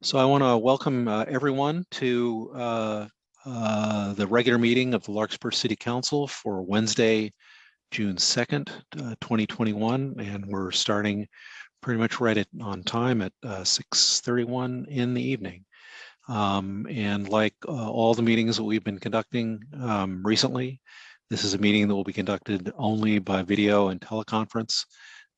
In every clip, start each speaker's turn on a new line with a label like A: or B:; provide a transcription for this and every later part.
A: So I want to welcome everyone to the regular meeting of the Larkspur City Council for Wednesday, June 2nd, 2021. And we're starting pretty much right on time at 6:31 in the evening. And like all the meetings that we've been conducting recently, this is a meeting that will be conducted only by video and teleconference.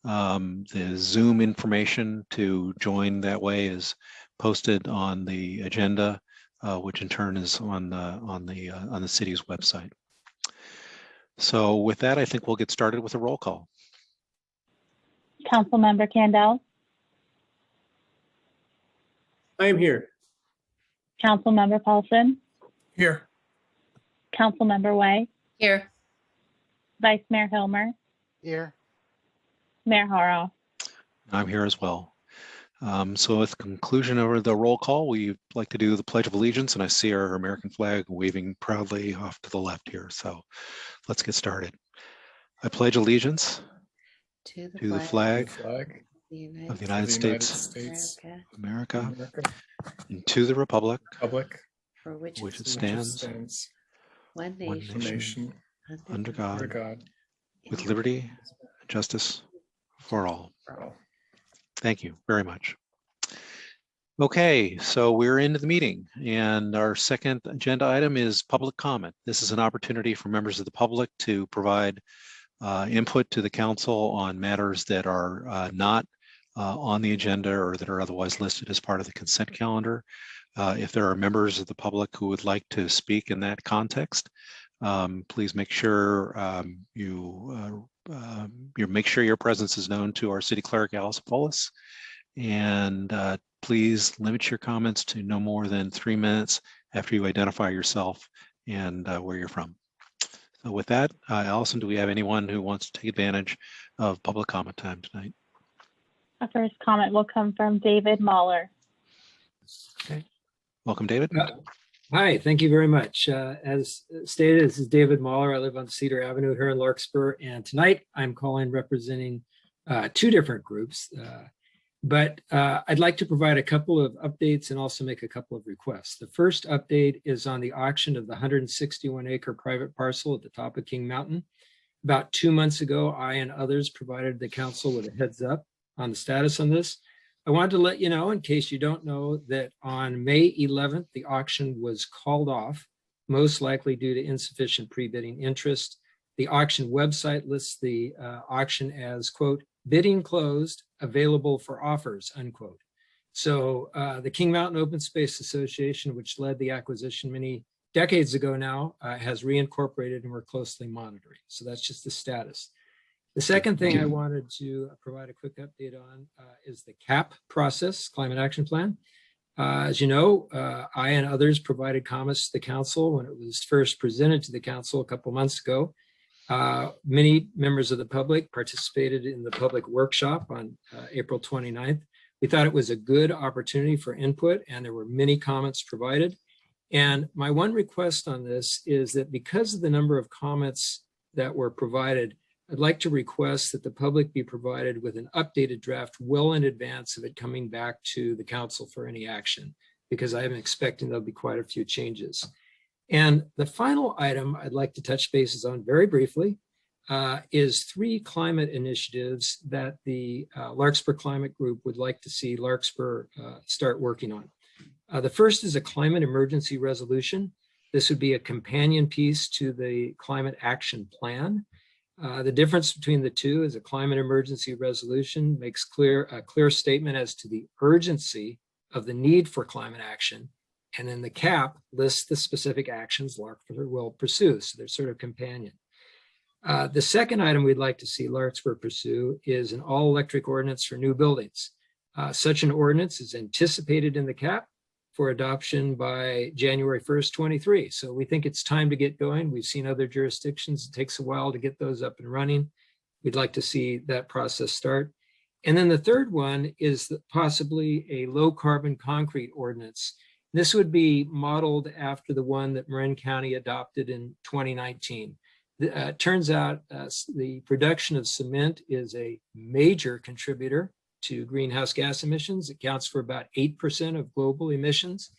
A: The Zoom information to join that way is posted on the agenda, which in turn is on the city's website. So with that, I think we'll get started with a roll call.
B: Councilmember Candell.
C: I am here.
B: Councilmember Paulson.
C: Here.
B: Councilmember Way.
D: Here.
B: Vice Mayor Hilmer.
E: Here.
B: Mayor Harrell.
A: I'm here as well. So with the conclusion of the roll call, we'd like to do the Pledge of Allegiance, and I see our American flag waving proudly off to the left here. So let's get started. I pledge allegiance
D: To
A: the flag
D: of
A: the United States of America, and to the republic
D: for which
A: it stands,
D: one
A: one
D: nation,
A: nation, under
C: God.
A: God, with liberty and justice for all. Thank you very much. Okay, so we're into the meeting, and our second agenda item is public comment. This is an opportunity for members of the public to provide input to the council on matters that are not on the agenda or that are otherwise listed as part of the consent calendar. If there are members of the public who would like to speak in that context, please make sure you make sure your presence is known to our city clerk, Alice Polis, and please limit your comments to no more than 3 minutes after you identify yourself and where you're from. So with that, Allison, do we have anyone who wants to take advantage of public comment time tonight?
B: Our first comment will come from David Mahler.
A: Okay, welcome, David.
C: Hi, thank you very much. As stated, this is David Mahler. I live on Cedar Avenue here in Larkspur, and tonight I'm calling representing two different groups. But I'd like to provide a couple of updates and also make a couple of requests. The first update is on the auction of the 161-acre private parcel at the top of King Mountain. About 2 months ago, I and others provided the council with a heads up on the status on this. I wanted to let you know, in case you don't know, that on May 11th, the auction was called off, most likely due to insufficient pre-bidding interest. The auction website lists the auction as, quote, bidding closed, available for offers, unquote. So the King Mountain Open Space Association, which led the acquisition many decades ago now, has reincorporated, and we're closely monitoring. So that's just the status. The second thing I wanted to provide a quick update on is the CAP process, Climate Action Plan. As you know, I and others provided comments to the council when it was first presented to the council a couple months ago. Many members of the public participated in the public workshop on April 29th. We thought it was a good opportunity for input, and there were many comments provided. And my one request on this is that because of the number of comments that were provided, I'd like to request that the public be provided with an updated draft well in advance of it coming back to the council for any action, because I am expecting there'll be quite a few changes. And the final item I'd like to touch bases on very briefly is 3 climate initiatives that the Larkspur Climate Group would like to see Larkspur start working on. The first is a climate emergency resolution. This would be a companion piece to the climate action plan. The difference between the two is a climate emergency resolution makes a clear statement as to the urgency of the need for climate action. And then the CAP lists the specific actions Larkspur will pursue. So they're sort of companion. The second item we'd like to see Larkspur pursue is an all-electric ordinance for new buildings. Such an ordinance is anticipated in the CAP for adoption by January 1st, 23. So we think it's time to get going. We've seen other jurisdictions. It takes a while to get those up and running. We'd like to see that process start. And then the third one is possibly a low carbon concrete ordinance. This would be modeled after the one that Marin County adopted in 2019. It turns out the production of cement is a major contributor to greenhouse gas emissions. It counts for about 8% of global emissions.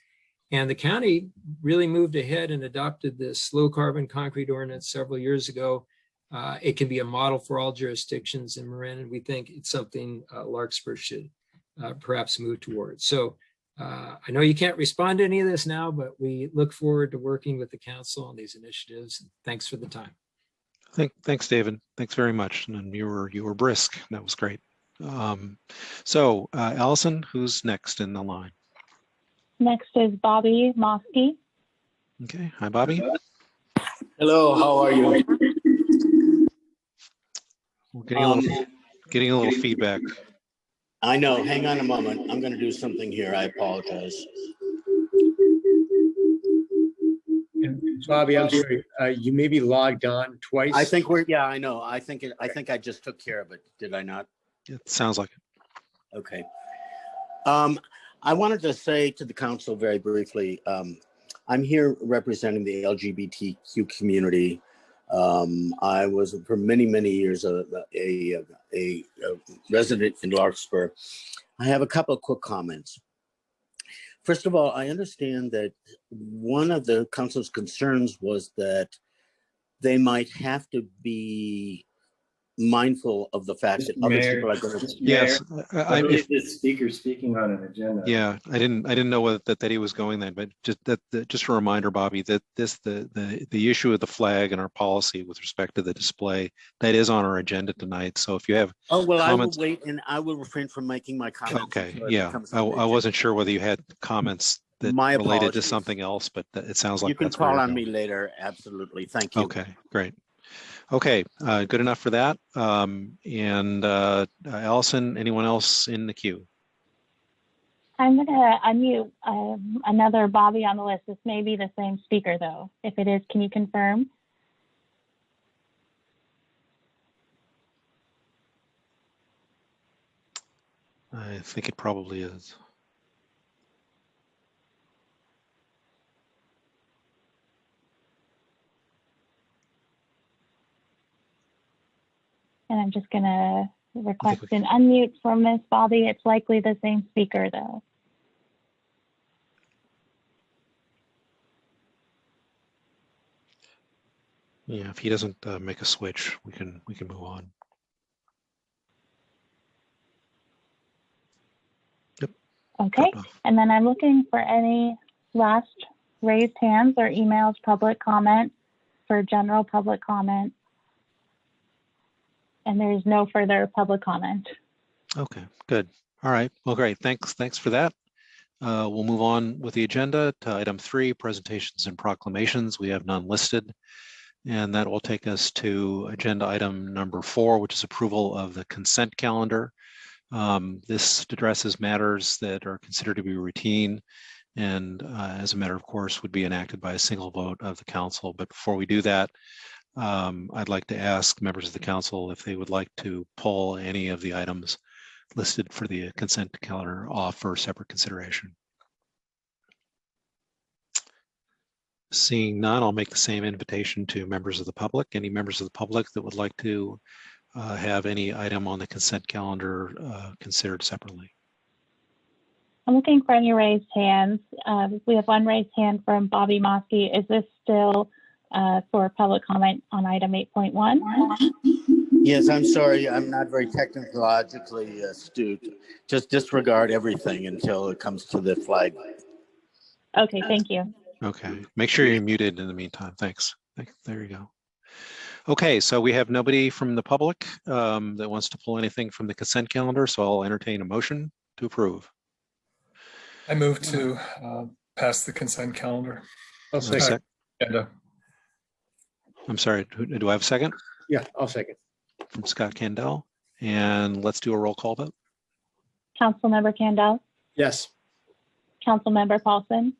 C: And the county really moved ahead and adopted this low carbon concrete ordinance several years ago. It can be a model for all jurisdictions in Marin, and we think it's something Larkspur should perhaps move towards. So I know you can't respond to any of this now, but we look forward to working with the council on these initiatives. Thanks for the time.
A: Thanks, David. Thanks very much. And you were brisk. That was great. So Allison, who's next in the line?
B: Next is Bobby Mosky.
A: Okay. Hi, Bobby.
E: Hello, how are you?
A: We're getting a little feedback.
E: I know, hang on a moment. I'm going to do something here. I apologize.
F: And Bobby, I'm sorry, you may be logged on twice.
E: I think I know. I think I just took care of it. Did I not?
A: It sounds like it.
E: Okay. I wanted to say to the council very briefly, I'm here representing the LGBTQ community. I was for many, many years a resident in Larkspur. I have a couple of quick comments. First of all, I understand that one of the council's concerns was that they might have to be mindful of the fact that other people are going to.
A: Yes,
G: I believe this speaker speaking on an agenda.
A: Yeah, I didn't know that he was going there, but just a reminder, Bobby, that the issue of the flag and our policy with respect to the display, that is on our agenda tonight. So if you have comments,
E: I will wait and I will refrain from making my comments.
A: Okay, yeah, I wasn't sure whether you had comments that related to something else, but it sounds like
E: you can call on me later. Absolutely, thank you.
A: Okay, great. Okay, good enough for that. And Allison, anyone else in the queue?
B: I'm going to unmute another Bobby on the list. This may be the same speaker, though. If it is, can you confirm?
A: I think it probably is.
B: And I'm just going to request an unmute from Miss Bobby. It's likely the same speaker, though.
A: Yeah, if he doesn't make a switch, we can move on. Yep.
B: Okay, and then I'm looking for any last raised hands or emails, public comment for general public comment. And there's no further public comment.
A: Okay, good. All right, well, great. Thanks for that. We'll move on with the agenda to item 3, presentations and proclamations. We have none listed. And that will take us to agenda item number 4, which is approval of the consent calendar. This addresses matters that are considered to be routine and as a matter of course would be enacted by a single vote of the council. But before we do that, I'd like to ask members of the council if they would like to pull any of the items listed for the consent calendar off for separate consideration. Seeing none, I'll make the same invitation to members of the public. Any members of the public that would like to have any item on the consent calendar considered separately?
B: I'm looking for any raised hands. We have one raised hand from Bobby Mosky. Is this still for public comment on item 8.1?
E: Yes, I'm sorry. I'm not very technologically astute. Just disregard everything until it comes to the flag.
B: Okay, thank you.
A: Okay, make sure you're muted in the meantime. Thanks. There you go. Okay, so we have nobody from the public that wants to pull anything from the consent calendar, so I'll entertain a motion to approve.
H: I move to pass the consent calendar.
F: I'll second.
H: Agenda.
A: I'm sorry, do I have a second?
F: Yeah, I'll second.
A: From Scott Candell, and let's do a roll call vote.
B: Councilmember Candell,
F: Yes.
B: Councilmember Paulson,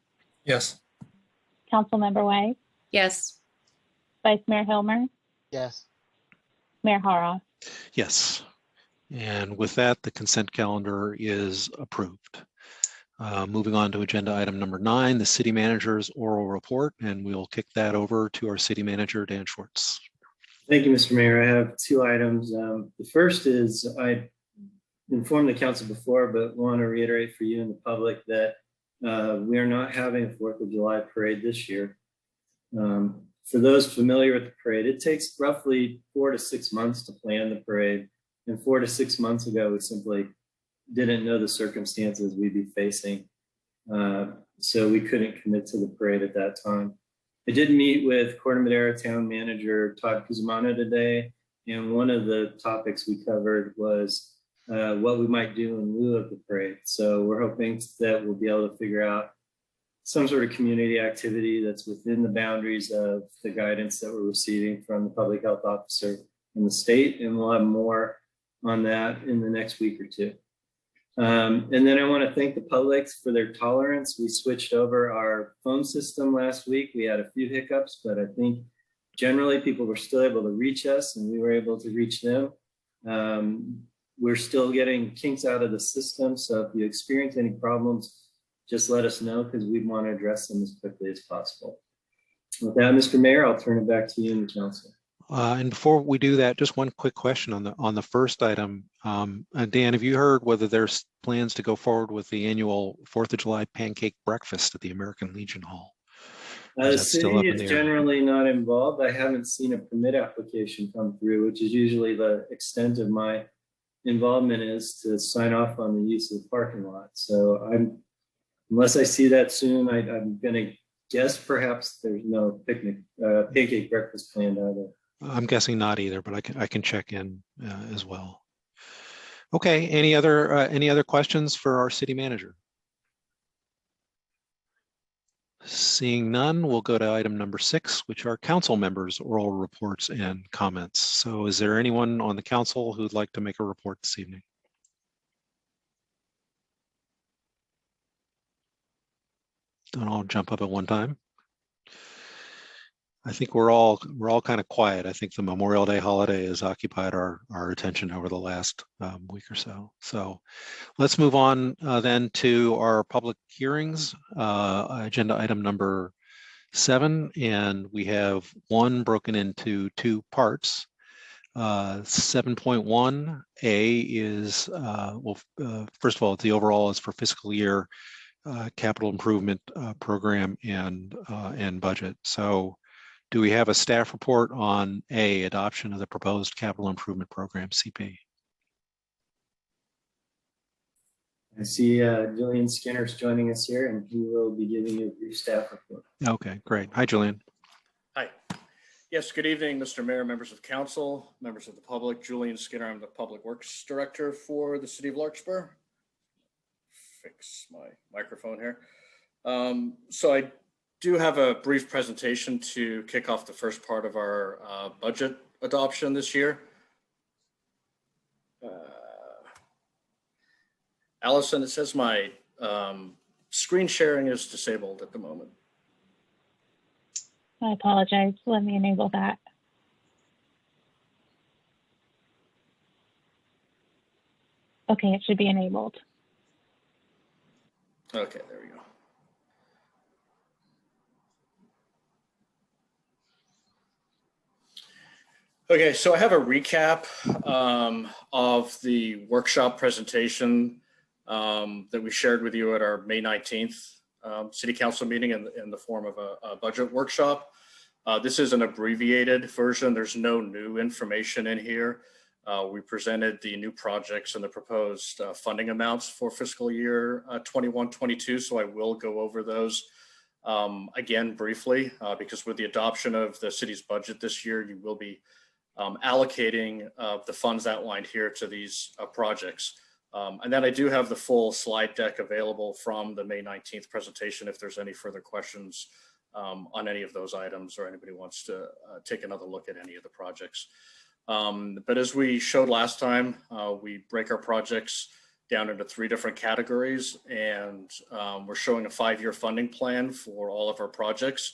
H: Yes.
B: Councilmember Way,
D: Yes.
B: Vice Mayor Hilmer,
I: Yes.
B: Mayor Hara.
A: Yes, and with that, the consent calendar is approved. Moving on to agenda item number 9, the city manager's oral report, and we'll kick that over to our city manager, Dan Schwartz.
G: Thank you, Mr. Mayor. I have 2 items. The first is I informed the council before, but want to reiterate for you and the public that we are not having a 4th of July parade this year. For those familiar with the parade, it takes roughly 4 to 6 months to plan the parade. And 4 to 6 months ago, we simply didn't know the circumstances we'd be facing. So we couldn't commit to the parade at that time. I did meet with Corte Madera Town Manager Todd Cusumano today, and one of the topics we covered was what we might do in lieu of the parade. So we're hoping that we'll be able to figure out some sort of community activity that's within the boundaries of the guidance that we're receiving from the public health officer in the state, and we'll have more on that in the next week or two. And then I want to thank the public for their tolerance. We switched over our phone system last week. We had a few hiccups, but I think generally people were still able to reach us and we were able to reach them. We're still getting kinks out of the system. So if you experience any problems, just let us know because we want to address them as quickly as possible. With that, Mr. Mayor, I'll turn it back to you and the council.
A: And before we do that, just one quick question on the first item. Dan, have you heard whether there's plans to go forward with the annual 4th of July pancake breakfast at the American Legion Hall?
G: The city is generally not involved. I haven't seen a permit application come through, which is usually the extent of my involvement is to sign off on the use of the parking lot. So unless I see that soon, I'm going to guess perhaps there's no pancake breakfast planned either.
A: I'm guessing not either, but I can check in as well. Okay, any other questions for our city manager? Seeing none, we'll go to item number 6, which are council members' oral reports and comments. So is there anyone on the council who'd like to make a report this evening? Don't all jump up at one time. I think we're all kind of quiet. I think the Memorial Day holiday has occupied our attention over the last week or so. So let's move on then to our public hearings, agenda item number 7, and we have one broken into 2 parts. 7.1A is, first of all, the overall is for fiscal year capital improvement program and budget. So do we have a staff report on A, adoption of the proposed capital improvement program, CP?
G: I see Julian Skinner's joining us here, and he will be giving you a brief staff report.
A: Okay, great. Hi, Julian.
I: Hi. Yes, good evening, Mr. Mayor, members of council, members of the public. Julian Skinner, I'm the Public Works Director for the City of Larkspur. Fix my microphone here. So I do have a brief presentation to kick off the first part of our budget adoption this year. Allison, it says my screen sharing is disabled at the moment.
B: I apologize. Let me enable that. Okay, it should be enabled.
I: Okay, there we go. Okay, so I have a recap of the workshop presentation that we shared with you at our May 19th City Council meeting in the form of a budget workshop. This is an abbreviated version. There's no new information in here. We presented the new projects and the proposed funding amounts for fiscal year 21-22, so I will go over those again briefly because with the adoption of the city's budget this year, you will be allocating the funds outlined here to these projects. And then I do have the full slide deck available from the May 19th presentation if there's any further questions on any of those items or anybody wants to take another look at any of the projects. But as we showed last time, we break our projects down into 3 different categories, and we're showing a 5-year funding plan for all of our projects.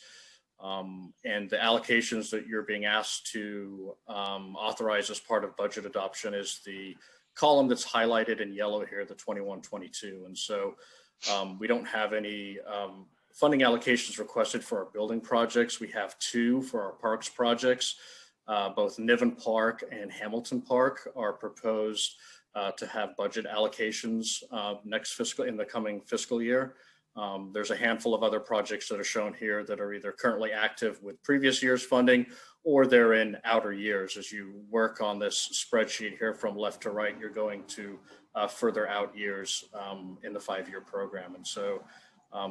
I: And the allocations that you're being asked to authorize as part of budget adoption is the column that's highlighted in yellow here, the 21-22. And so we don't have any funding allocations requested for our building projects. We have 2 for our parks projects. Both Niven Park and Hamilton Park are proposed to have budget allocations in the coming fiscal year. There's a handful of other projects that are shown here that are either currently active with previous year's funding or they're in outer years. As you work on this spreadsheet here from left to right, you're going to further out years in the 5-year program. And so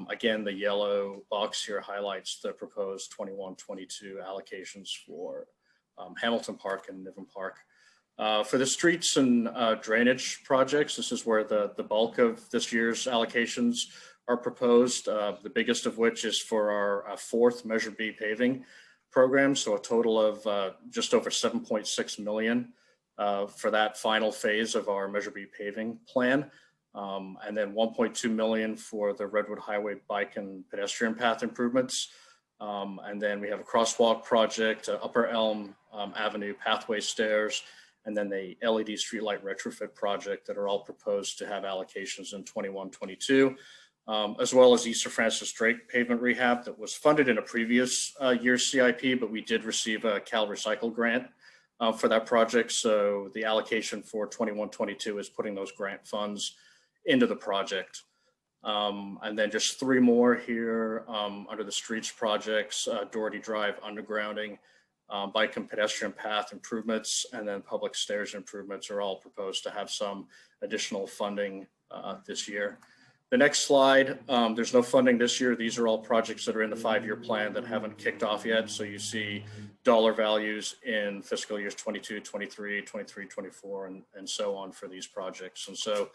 I: again, the yellow box here highlights the proposed 21-22 allocations for Hamilton Park and Niven Park. For the streets and drainage projects, this is where the bulk of this year's allocations are proposed, the biggest of which is for our 4th Measure B paving program. So a total of just over 7.6 million for that final phase of our Measure B paving plan. And then 1.2 million for the Redwood Highway bike and pedestrian path improvements. And then we have a crosswalk project, Upper Elm Avenue pathway stairs, and then the LED streetlight retrofit project that are all proposed to have allocations in 21-22, as well as Easter Francis Drake pavement rehab that was funded in a previous year's CIP, but we did receive a Cal Recycle grant for that project. So the allocation for 21-22 is putting those grant funds into the project. And then just 3 more here under the streets projects, Doherty Drive undergrounding, bike and pedestrian path improvements, and then public stairs improvements are all proposed to have some additional funding this year. The next slide, there's no funding this year. These are all projects that are in the 5-year plan that haven't kicked off yet. So you see dollar values in fiscal years 22, 23, 23, 24, and so on for these projects. And so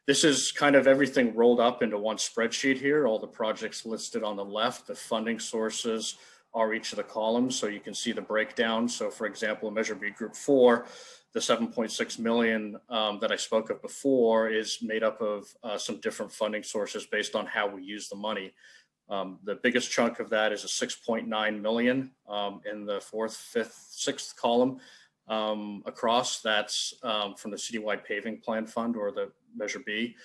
I: this is kind of everything rolled up into one spreadsheet here. All the projects listed on the left, the funding sources are each of the columns, so you can see the breakdown. So for example, Measure B Group 4, the 7.6 million that I spoke of before is made up of some different funding sources based on how we use the money. The biggest chunk of that is a 6.9 million in the 4th, 5th, 6th column across. That's from the Citywide Paving Plan Fund, or the Measure B.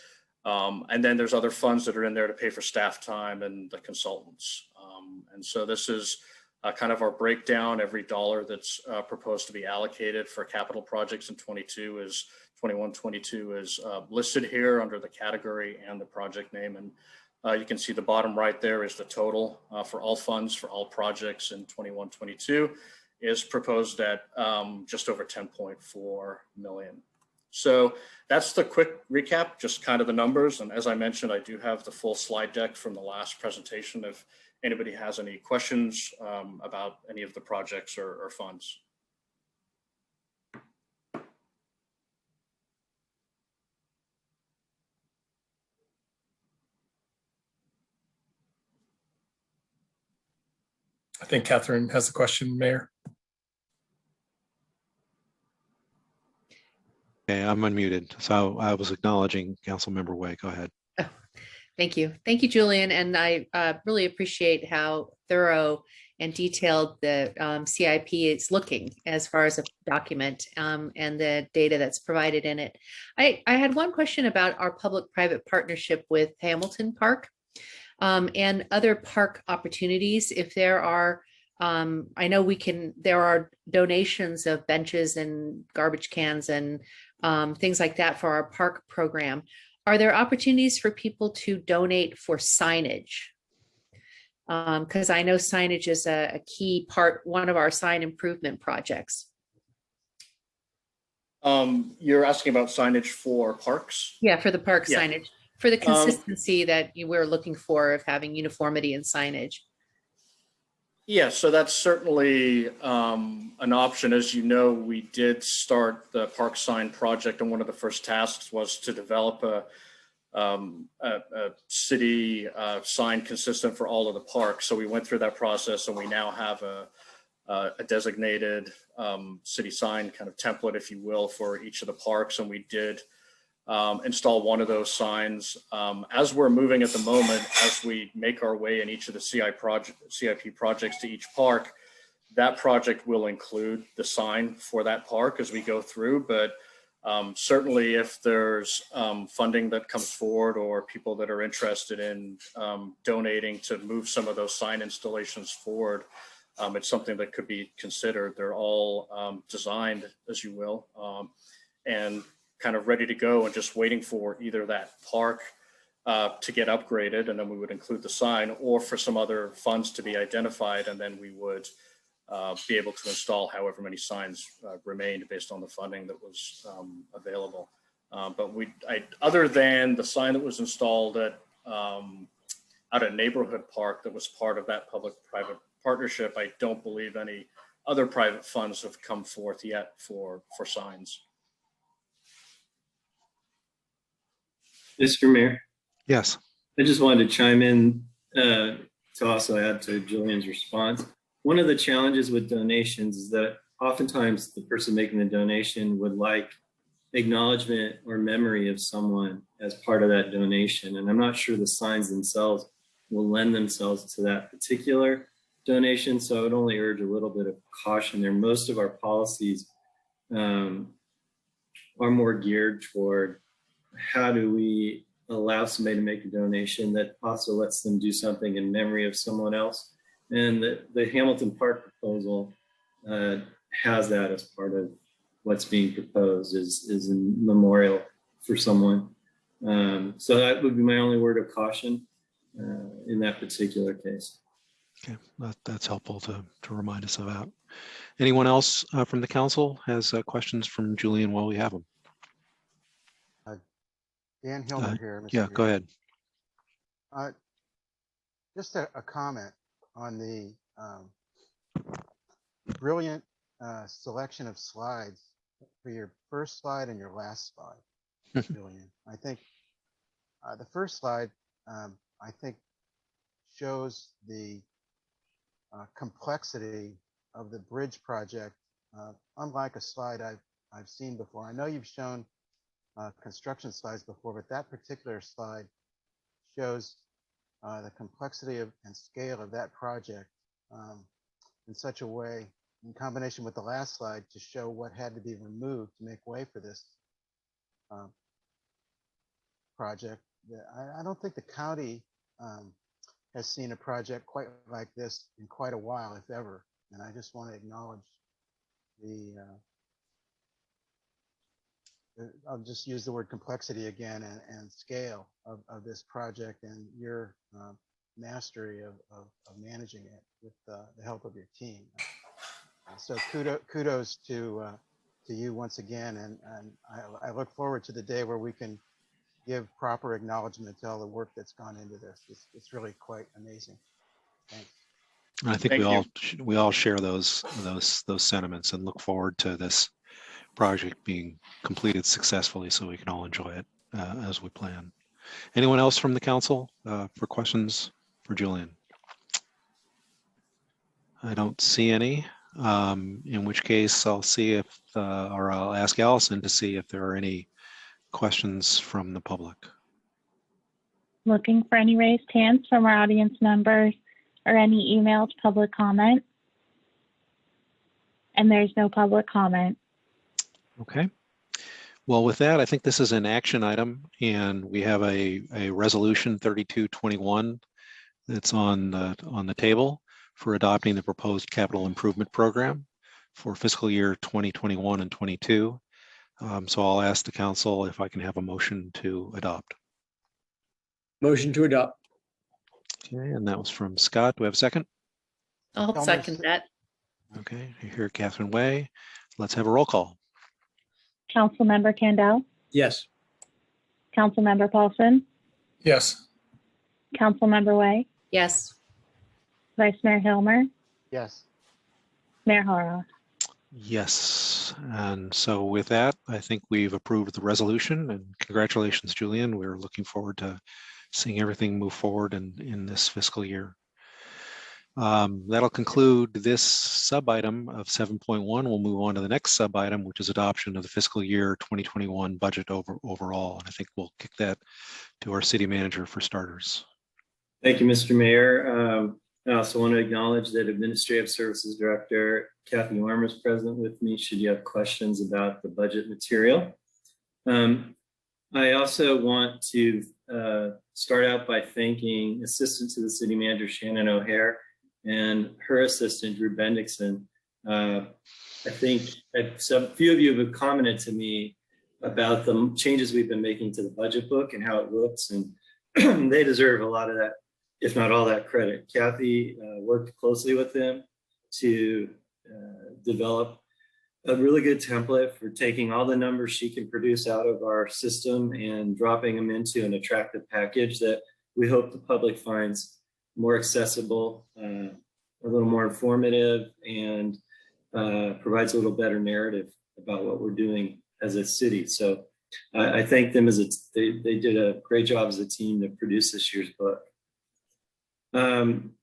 I: And then there's other funds that are in there to pay for staff time and the consultants. And so this is kind of our breakdown. Every dollar that's proposed to be allocated for capital projects in 21-22 is listed here under the category and the project name. And you can see the bottom right there is the total for all funds for all projects in 21-22 is proposed at just over 10.4 million. So that's the quick recap, just kind of the numbers. And as I mentioned, I do have the full slide deck from the last presentation if anybody has any questions about any of the projects or funds.
H: I think Catherine has a question, Mayor.
A: Okay, I'm unmuted. So I was acknowledging Councilmember Way. Go ahead.
D: Oh, thank you. Thank you, Julian. And I really appreciate how thorough and detailed the CIP is looking as far as a document and the data that's provided in it. I had one question about our public-private partnership with Hamilton Park and other park opportunities. If there are, I know there are donations of benches and garbage cans and things like that for our park program. Are there opportunities for people to donate for signage? Because I know signage is a key part, one of our sign improvement projects.
I: You're asking about signage for parks?
D: Yeah, for the park
I: Yeah.
D: signage, for the consistency that we're looking for of having uniformity in signage.
I: Yeah, so that's certainly an option. As you know, we did start the park sign project, and one of the first tasks was to develop a city sign consistent for all of the parks. So we went through that process, and we now have a designated city sign kind of template, if you will, for each of the parks. And we did install one of those signs. As we're moving at the moment, as we make our way in each of the CIP projects to each park, that project will include the sign for that park as we go through. But certainly if there's funding that comes forward or people that are interested in donating to move some of those sign installations forward, it's something that could be considered. They're all designed, as you will, and kind of ready to go and just waiting for either that park to get upgraded, and then we would include the sign, or for some other funds to be identified, and then we would be able to install however many signs remained based on the funding that was available. But other than the sign that was installed at out at Neighborhood Park that was part of that public-private partnership, I don't believe any other private funds have come forth yet for signs.
G: Mr. Mayor,
A: Yes.
G: I just wanted to chime in to also add to Julian's response. One of the challenges with donations is that oftentimes the person making the donation would like acknowledgement or memory of someone as part of that donation. And I'm not sure the signs themselves will lend themselves to that particular donation. So I would only urge a little bit of caution there. Most of our policies are more geared toward how do we allow somebody to make a donation that also lets them do something in memory of someone else. And the Hamilton Park proposal has that as part of what's being proposed is a memorial for someone. So that would be my only word of caution in that particular case.
A: Okay, that's helpful to remind us about. Anyone else from the council has questions from Julian while we have him?
J: Dan Hilmer here. Mr.
A: Yeah, go ahead.
J: Just a comment on the brilliant selection of slides for your first slide and your last slide, Julian. I think the first slide, I think, shows the complexity of the bridge project, unlike a slide I've seen before. I know you've shown construction slides before, but that particular slide shows the complexity and scale of that project in such a way, in combination with the last slide, to show what had to be removed to make way for this project. I don't think the county has seen a project quite like this in quite a while, if ever. And I just want to acknowledge I'll just use the word complexity again, and scale of this project, and your mastery of managing it with the help of your team. So kudos to you once again, and I look forward to the day where we can give proper acknowledgement to all the work that's gone into this. It's really quite amazing. Thanks.
A: I think we all share those sentiments and look forward to this project being completed successfully so we can all enjoy it as we plan. Anyone else from the council for questions for Julian? I don't see any, in which case I'll see if, or I'll ask Allison to see if there are any questions from the public.
B: Looking for any raised hands from our audience members or any emailed public comment. And there's no public comment.
A: Okay. Well, with that, I think this is an action item, and we have a resolution 3221 that's on the table for adopting the proposed capital improvement program for fiscal year 2021 and 22. So I'll ask the council if I can have a motion to adopt.
F: Motion to adopt.
A: Okay, and that was from Scott. Do we have a second?
D: I'll second that.
A: Okay, I hear Catherine Way. Let's have a roll call.
B: Councilmember Kandel,
F: Yes.
B: Councilmember Paulson,
H: Yes.
B: Councilmember Way,
D: Yes.
B: Vice Mayor Hilmer,
J: Yes.
B: Mayor Horoff.
A: Yes, and so with that, I think we've approved the resolution, and congratulations, Julian. We're looking forward to seeing everything move forward in this fiscal year. That'll conclude this sub-item of 7.1. We'll move on to the next sub-item, which is adoption of the fiscal year 2021 budget overall. And I think we'll kick that to our city manager for starters.
G: Thank you, Mr. Mayor. I also want to acknowledge that Administrative Services Director Kathy Orm is present with me should you have questions about the budget material. I also want to start out by thanking Assistant to the City Manager Shannon O'Hare and her assistant Drew Bendixson. I think a few of you have commented to me about the changes we've been making to the budget book and how it looks. And they deserve a lot of that, if not all that credit. Kathy worked closely with them to develop a really good template for taking all the numbers she can produce out of our system and dropping them into an attractive package that we hope the public finds more accessible, a little more informative, and provides a little better narrative about what we're doing as a city. So I thank them they did a great job as a team to produce this year's book. I'm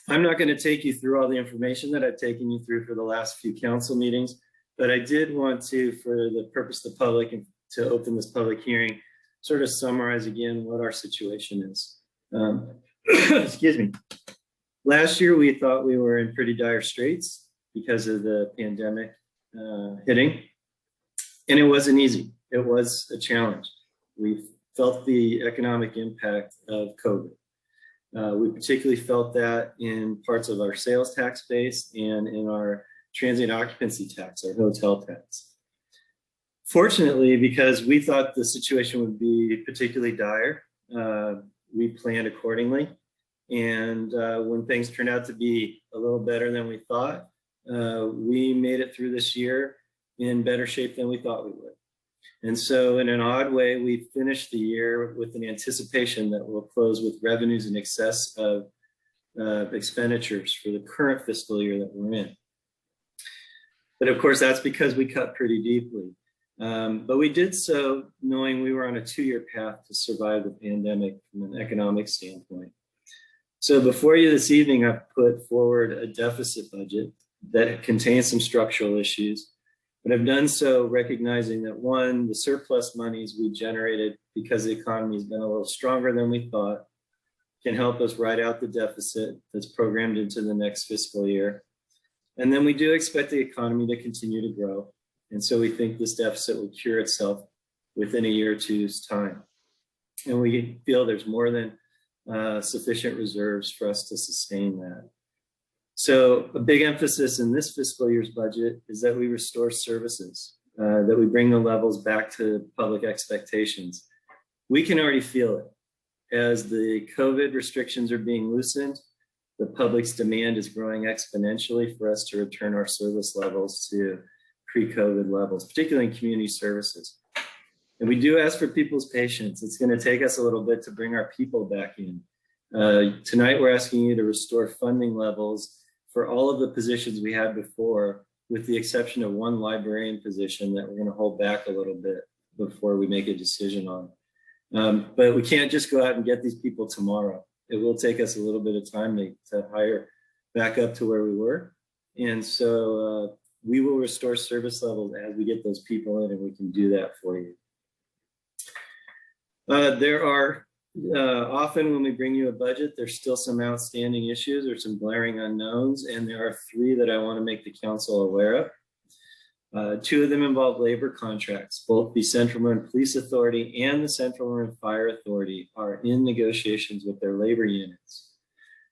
G: not going to take you through all the information that I've taken you through for the last few council meetings, but I did want to, for the purpose of the public and to open this public hearing, sort of summarize again what our situation is. Excuse me. Last year, we thought we were in pretty dire straits because of the pandemic hitting, and it wasn't easy. It was a challenge. We felt the economic impact of COVID. We particularly felt that in parts of our sales tax base and in our transient occupancy tax, our hotel tax. Fortunately, because we thought the situation would be particularly dire, we planned accordingly. And when things turned out to be a little better than we thought, we made it through this year in better shape than we thought we would. And so in an odd way, we finished the year with an anticipation that we'll close with revenues in excess of expenditures for the current fiscal year that we're in. But of course, that's because we cut pretty deeply. But we did so knowing we were on a 2-year path to survive the pandemic from an economic standpoint. So before you this evening, I've put forward a deficit budget that contains some structural issues, but I've done so recognizing that, one, the surplus monies we generated because the economy has been a little stronger than we thought can help us ride out the deficit that's programmed into the next fiscal year. And then we do expect the economy to continue to grow. And so we think this deficit will cure itself within a year or two's time. And we feel there's more than sufficient reserves for us to sustain that. So a big emphasis in this fiscal year's budget is that we restore services, that we bring the levels back to public expectations. We can already feel it. As the COVID restrictions are being loosened, the public's demand is growing exponentially for us to return our service levels to pre-COVID levels, particularly in community services. And we do ask for people's patience. It's going to take us a little bit to bring our people back in. Tonight, we're asking you to restore funding levels for all of the positions we had before, with the exception of one librarian position that we're going to hold back a little bit before we make a decision on. But we can't just go out and get these people tomorrow. It will take us a little bit of time to hire back up to where we were. And so we will restore service levels as we get those people in, and we can do that for you. There are often when we bring you a budget, there's still some outstanding issues or some glaring unknowns, and there are 3 that I want to make the council aware of. 2 of them involve labor contracts. Both the Central Marin Police Authority and the Central Marin Fire Authority are in negotiations with their labor units.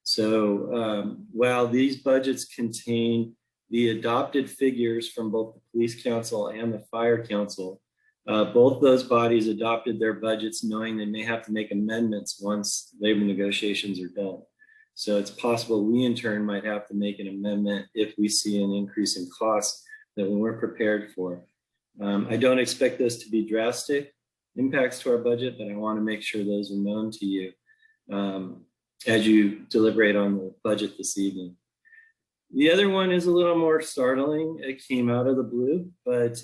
G: So while these budgets contain the adopted figures from both the Police Council and the Fire Council, both those bodies adopted their budgets knowing they may have to make amendments once labor negotiations are done. So it's possible we in turn might have to make an amendment if we see an increase in costs that we weren't prepared for. I don't expect those to be drastic impacts to our budget, but I want to make sure those are known to you as you deliberate on the budget this evening. The other one is a little more startling. It came out of the blue, but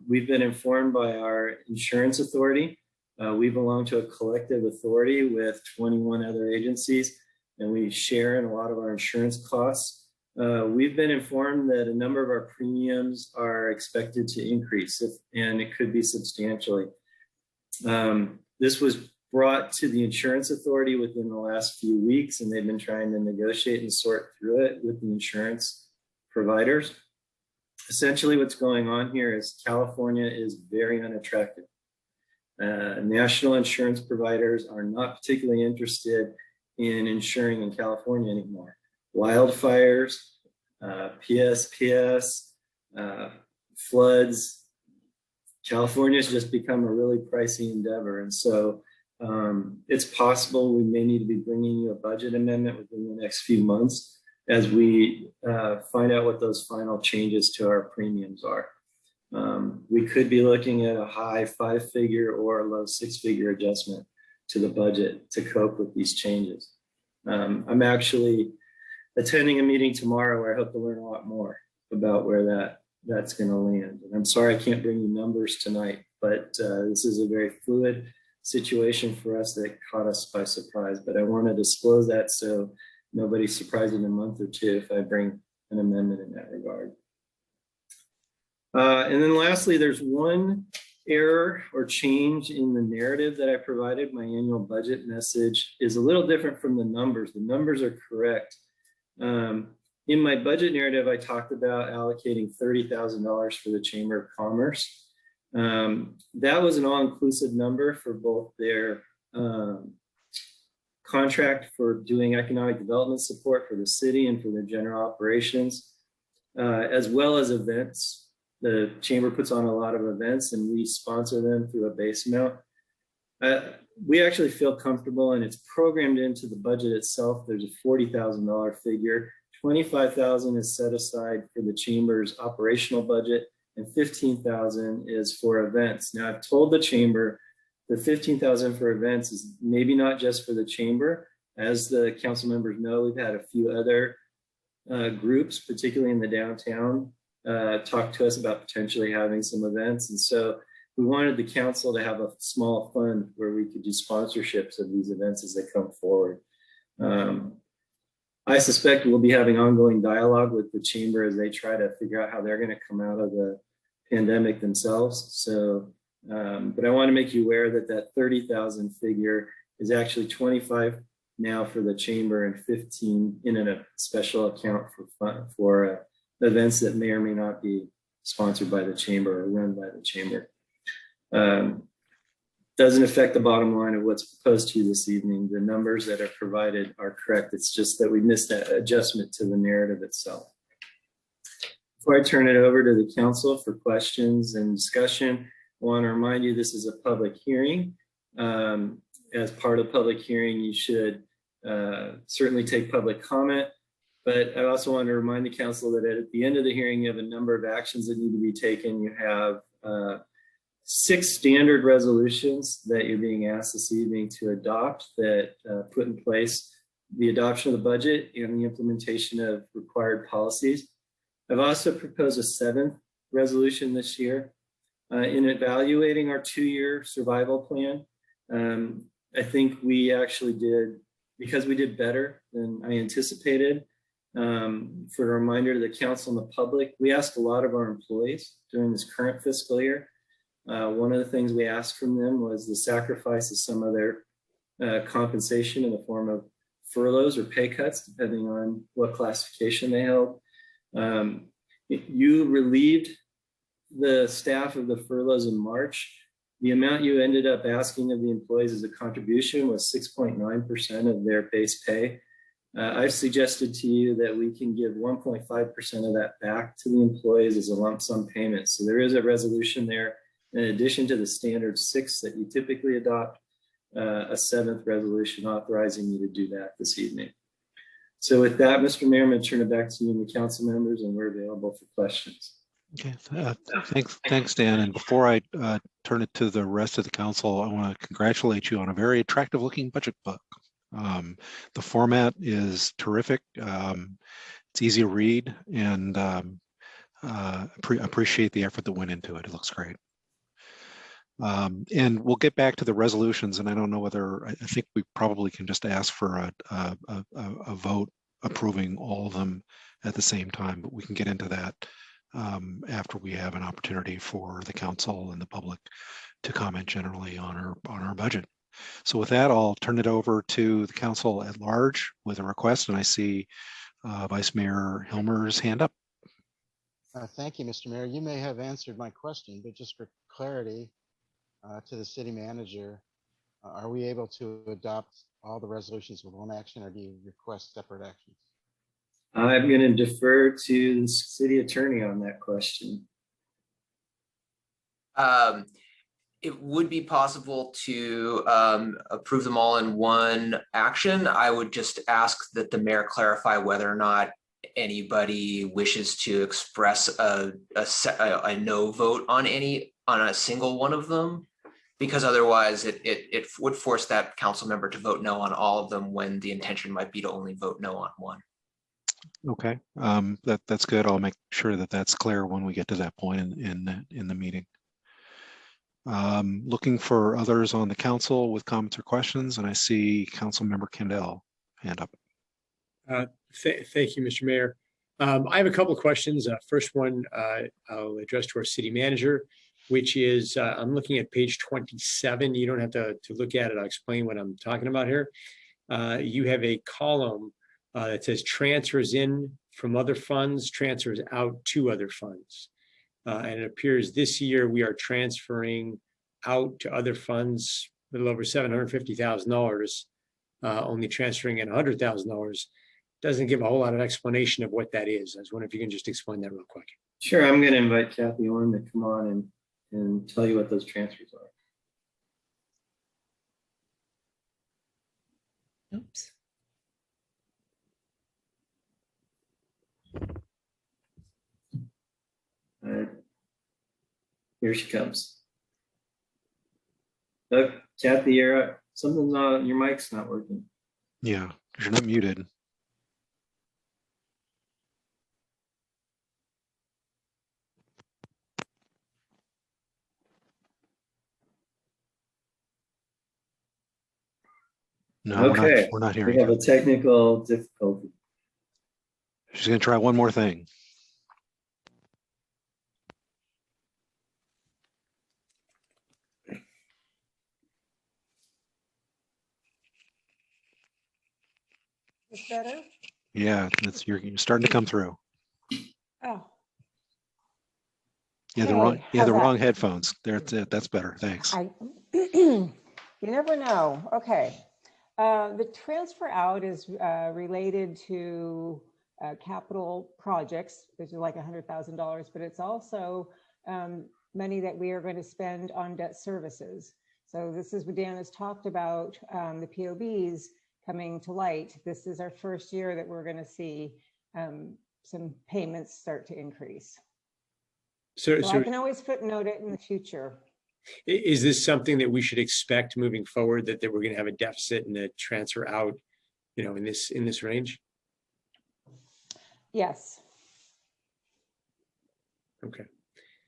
G: we've been informed by our insurance authority. We belong to a collective authority with 21 other agencies, and we share in a lot of our insurance costs. We've been informed that a number of our premiums are expected to increase, and it could be substantially. This was brought to the insurance authority within the last few weeks, and they've been trying to negotiate and sort through it with the insurance providers. Essentially, what's going on here is California is very unattractive. National insurance providers are not particularly interested in insuring in California anymore. Wildfires, PSPS, floods, California's just become a really pricey endeavor. And so it's possible we may need to be bringing you a budget amendment within the next few months as we find out what those final changes to our premiums are. We could be looking at a high 5-figure or a low 6-figure adjustment to the budget to cope with these changes. I'm actually attending a meeting tomorrow where I hope to learn a lot more about where that's going to land. And I'm sorry I can't bring you numbers tonight, but this is a very fluid situation for us that caught us by surprise. But I want to disclose that so nobody's surprised in a month or two if I bring an amendment in that regard. And then lastly, there's one error or change in the narrative that I provided. My annual budget message is a little different from the numbers. The numbers are correct. In my budget narrative, I talked about allocating $30,000 for the Chamber of Commerce. That was an all-inclusive number for both their contract for doing economic development support for the city and for their general operations, as well as events. The Chamber puts on a lot of events and we sponsor them through a base amount. We actually feel comfortable, and it's programmed into the budget itself. There's a $40,000 figure. $25,000 is set aside for the Chamber's operational budget, and $15,000 is for events. Now, I've told the Chamber the $15,000 for events is maybe not just for the Chamber. As the council members know, we've had a few other groups, particularly in the downtown, talk to us about potentially having some events. And so we wanted the council to have a small fund where we could do sponsorships of these events as they come forward. I suspect we'll be having ongoing dialogue with the Chamber as they try to figure out how they're going to come out of the pandemic themselves. So, but I want to make you aware that that 30,000 figure is actually 25 now for the Chamber and 15 in a special account for events that may or may not be sponsored by the Chamber or run by the Chamber. Doesn't affect the bottom line of what's proposed to you this evening. The numbers that are provided are correct. It's just that we missed that adjustment to the narrative itself. Before I turn it over to the council for questions and discussion, I want to remind you this is a public hearing. As part of public hearing, you should certainly take public comment. But I also want to remind the council that at the end of the hearing, you have a number of actions that need to be taken. You have 6 standard resolutions that you're being asked this evening to adopt that put in place the adoption of the budget and the implementation of required policies. I've also proposed a 7th resolution this year in evaluating our 2-year survival plan. I think we actually did, because we did better than I anticipated. For a reminder to the council and the public, we asked a lot of our employees during this current fiscal year. One of the things we asked from them was the sacrifice of some of their compensation in the form of furloughs or pay cuts, depending on what classification they held. You relieved the staff of the furloughs in March. The amount you ended up asking of the employees as a contribution was 6.9% of their base pay. I've suggested to you that we can give 1.5% of that back to the employees as a lump sum payment. So there is a resolution there. In addition to the standard 6 that you typically adopt, a 7th resolution authorizing you to do that this evening. So with that, Mr. Mayor, I'm going to turn it back to you and the council members, and we're available for questions.
A: Okay, thanks, Dan. And before I turn it to the rest of the council, I want to congratulate you on a very attractive looking budget book. The format is terrific. It's easy to read, and appreciate the effort that went into it. It looks great. And we'll get back to the resolutions, and I don't know whether, I think we probably can just ask for a vote approving all of them at the same time, but we can get into that after we have an opportunity for the council and the public to comment generally on our budget. So with that, I'll turn it over to the council at large with a request, and I see Vice Mayor Hilmer's hand up.
J: Thank you, Mr. Mayor. You may have answered my question, but just for clarity to the city manager, are we able to adopt all the resolutions with one action, or do you request separate actions?
G: I'm going to defer to the city attorney on that question.
K: it would be possible to approve them all in one action. I would just ask that the mayor clarify whether or not anybody wishes to express a no vote on a single one of them, because otherwise it would force that council member to vote no on all of them when the intention might be to only vote no on one.
A: Okay, that's good. I'll make sure that that's clear when we get to that point in the meeting. Looking for others on the council with comments or questions, and I see Councilmember Kendall hand up.
F: Thank you, Mr. Mayor. I have a couple of questions. First one I'll address to our city manager, which is I'm looking at page 27. You don't have to look at it. I'll explain what I'm talking about here. You have a column that says transfers in from other funds, transfers out to other funds. And it appears this year we are transferring out to other funds a little over $750,000, only transferring in $100,000. Doesn't give a whole lot of explanation of what that is. I was wondering if you can just explain that real quick.
G: Sure, I'm going to invite Kathy Orn to come on and tell you what those transfers are.
D: Oops.
G: All right. Here she comes. Look, Kathy, something's not, your mic's not working.
A: Yeah, you're not muted. No,
G: Okay,
A: we're not hearing
G: we have
A: you.
G: a technical difficulty.
A: She's going to try one more thing.
L: Is better?
A: Yeah, you're starting to come through.
L: Oh.
A: Yeah, the wrong headphones. That's better. Thanks.
L: You never know. Okay. The transfer out is related to capital projects, which is like $100,000, but it's also money that we are going to spend on debt services. So this is what Dan has talked about, the POBs coming to light. This is our first year that we're going to see some payments start to increase. So I can always footnote it in the future.
F: Is this something that we should expect moving forward, that we're going to have a deficit and the transfer out, in this range?
L: Yes.
F: Okay.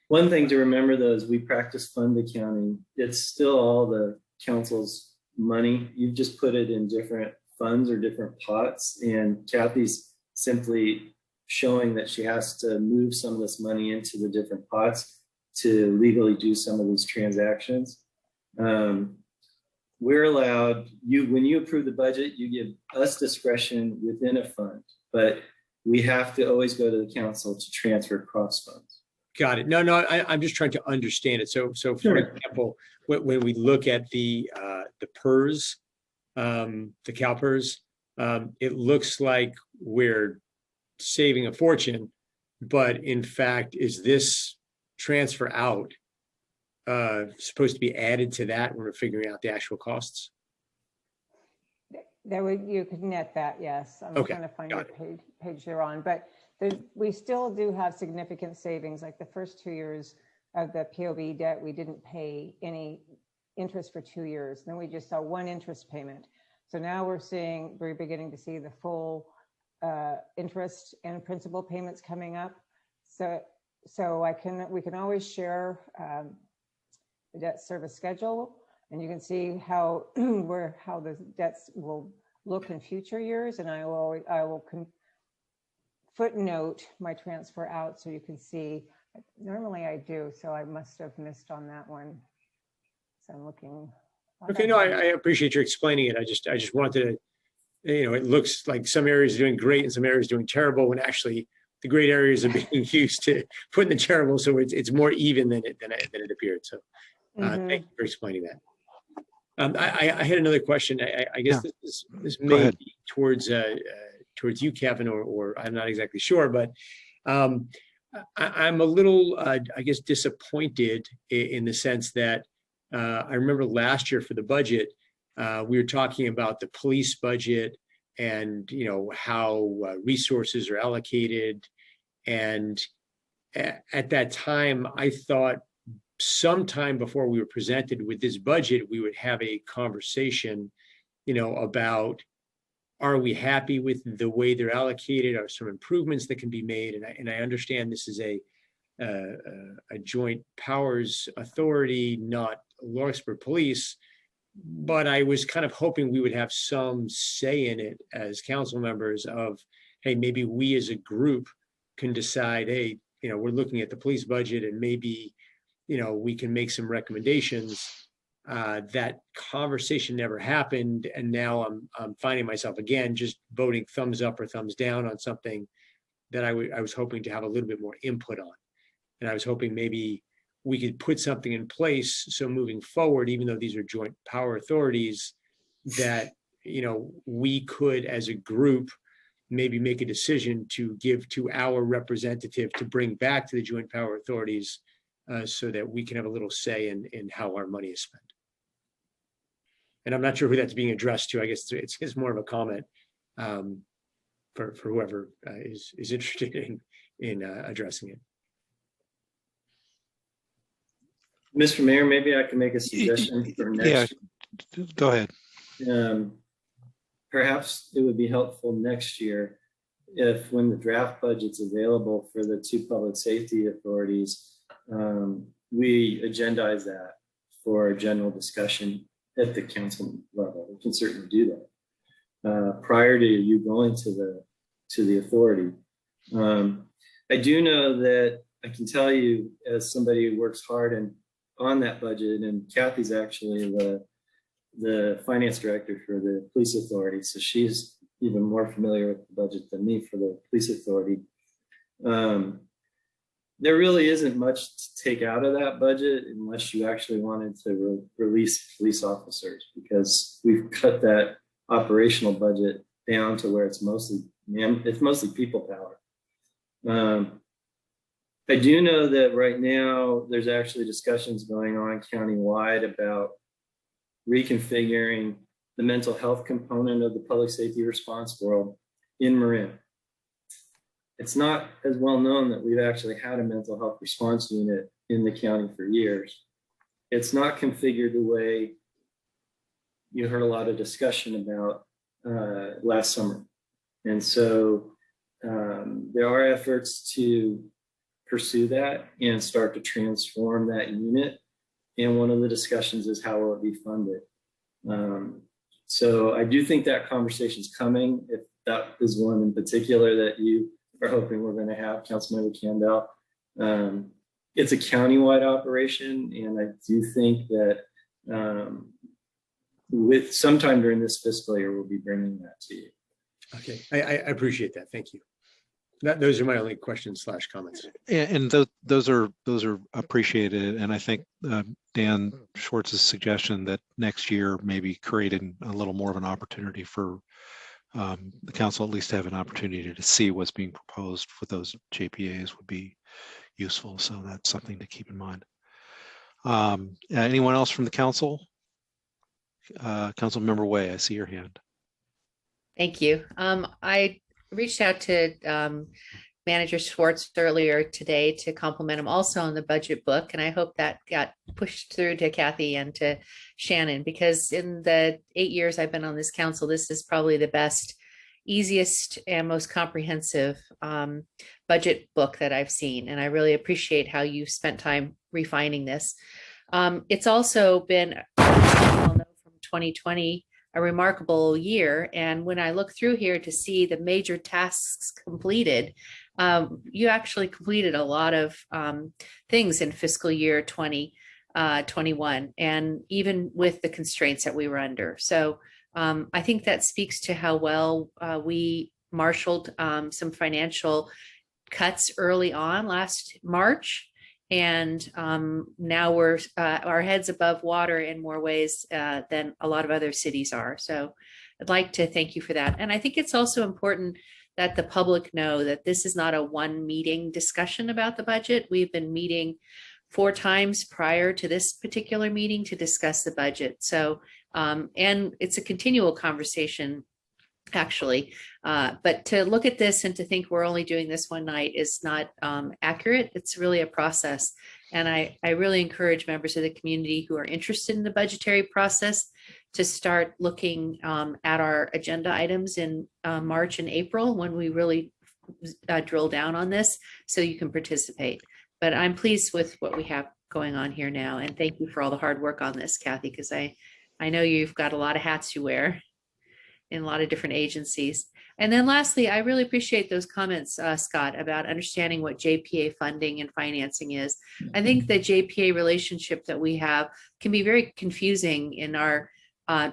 G: One thing to remember though is we practice fund accounting. It's still all the council's money. You've just put it in different funds or different pots, and Kathy's simply showing that she has to move some of this money into the different pots to legally do some of these transactions. We're allowed, when you approve the budget, you give us discretion within a fund, but we have to always go to the council to transfer cross funds.
F: Got it. No, I'm just trying to understand it. So for example, when we look at the PERS, the CalPERS, it looks like we're saving a fortune, but in fact, is this transfer out supposed to be added to that when we're figuring out the actual costs?
L: You could net that, yes. I'm trying to find what page you're on, but we still do have significant savings. Like the first 2 years of the POB debt, we didn't pay any interest for 2 years. Then we just saw one interest payment. So now we're beginning to see the full interest and principal payments coming up. So we can always share the debt service schedule, and you can see how the debts will look in future years. And I will footnote my transfer out so you can see. Normally I do, so I must have missed on that one. So I'm looking.
F: Okay, no, I appreciate you explaining it. I just wanted to, it looks like some areas are doing great and some areas are doing terrible, when actually the great areas are being used to put in the terrible. So it's more even than it appeared. So thank you for explaining that. I had another question. I guess this may be towards you, Kevin, or I'm not exactly sure, but I'm a little, I guess, disappointed in the sense that I remember last year for the budget, we were talking about the police budget and, you know, how resources are allocated. And at that time, I thought sometime before we were presented with this budget, we would have a conversation, you know, about, are we happy with the way they're allocated? Are some improvements that can be made? And I understand this is a joint powers authority, not Larkspur Police, but I was kind of hoping we would have some say in it as council members of, hey, maybe we as a group can decide, hey, you know, we're looking at the police budget and maybe, you know, we can make some recommendations. That conversation never happened. And now I'm finding myself again, just voting thumbs up or thumbs down on something that I was hoping to have a little bit more input on. And I was hoping maybe we could put something in place. So moving forward, even though these are joint power authorities, that, you know, we could as a group maybe make a decision to give to our representative to bring back to the joint power authorities so that we can have a little say in how our money is spent. And I'm not sure who that's being addressed to. I guess it's more of a comment for whoever is interested in addressing it.
G: Mr. Mayor, maybe I can make a suggestion for next.
A: Yeah, go ahead.
G: Perhaps it would be helpful next year if, when the draft budget's available for the two public safety authorities, we agendize that for general discussion at the council level. We can certainly do that prior to you going to the authority. I do know that I can tell you, as somebody who works hard and on that budget, and Kathy's actually the finance director for the police authority, so she's even more familiar with the budget than me for the police authority. There really isn't much to take out of that budget unless you actually wanted to release police officers, because we've cut that operational budget down to where it's mostly people power. I do know that right now there's actually discussions going on countywide about reconfiguring the mental health component of the public safety response world in Marin. It's not as well known that we've actually had a mental health response unit in the county for years. It's not configured the way you heard a lot of discussion about last summer. And so there are efforts to pursue that and start to transform that unit. And one of the discussions is how will it be funded? So I do think that conversation's coming. If that is one in particular that you are hoping we're going to have, Councilmember Campbell. It's a countywide operation, and I do think that with sometime during this fiscal year, we'll be bringing that to you.
F: Okay, I appreciate that. Thank you. Those are my only questions / comments.
A: And those are appreciated. And I think Dan Schwartz's suggestion that next year maybe creating a little more of an opportunity for the council at least to have an opportunity to see what's being proposed with those JPAs would be useful. So that's something to keep in mind. Anyone else from the council? Councilmember Way, I see your hand.
D: Thank you. I reached out to Manager Schwartz earlier today to compliment him also on the budget book. And I hope that got pushed through to Kathy and to Shannon, because in the 8 years I've been on this council, this is probably the best, easiest, and most comprehensive budget book that I've seen. And I really appreciate how you spent time refining this. It's also been, I'll know from 2020, a remarkable year. And when I look through here to see the major tasks completed, you actually completed a lot of things in fiscal year 2021, and even with the constraints that we were under. So I think that speaks to how well we marshaled some financial cuts early on last March. And now we're our heads above water in more ways than a lot of other cities are. So I'd like to thank you for that. And I think it's also important that the public know that this is not a one meeting discussion about the budget. We've been meeting 4 times prior to this particular meeting to discuss the budget. So, and it's a continual conversation actually, but to look at this and to think we're only doing this one night is not accurate. It's really a process. And I really encourage members of the community who are interested in the budgetary process to start looking at our agenda items in March and April when we really drill down on this so you can participate. But I'm pleased with what we have going on here now. And thank you for all the hard work on this, Kathy, because I know you've got a lot of hats you wear in a lot of different agencies. And then lastly, I really appreciate those comments, Scott, about understanding what JPA funding and financing is. I think the JPA relationship that we have can be very confusing in our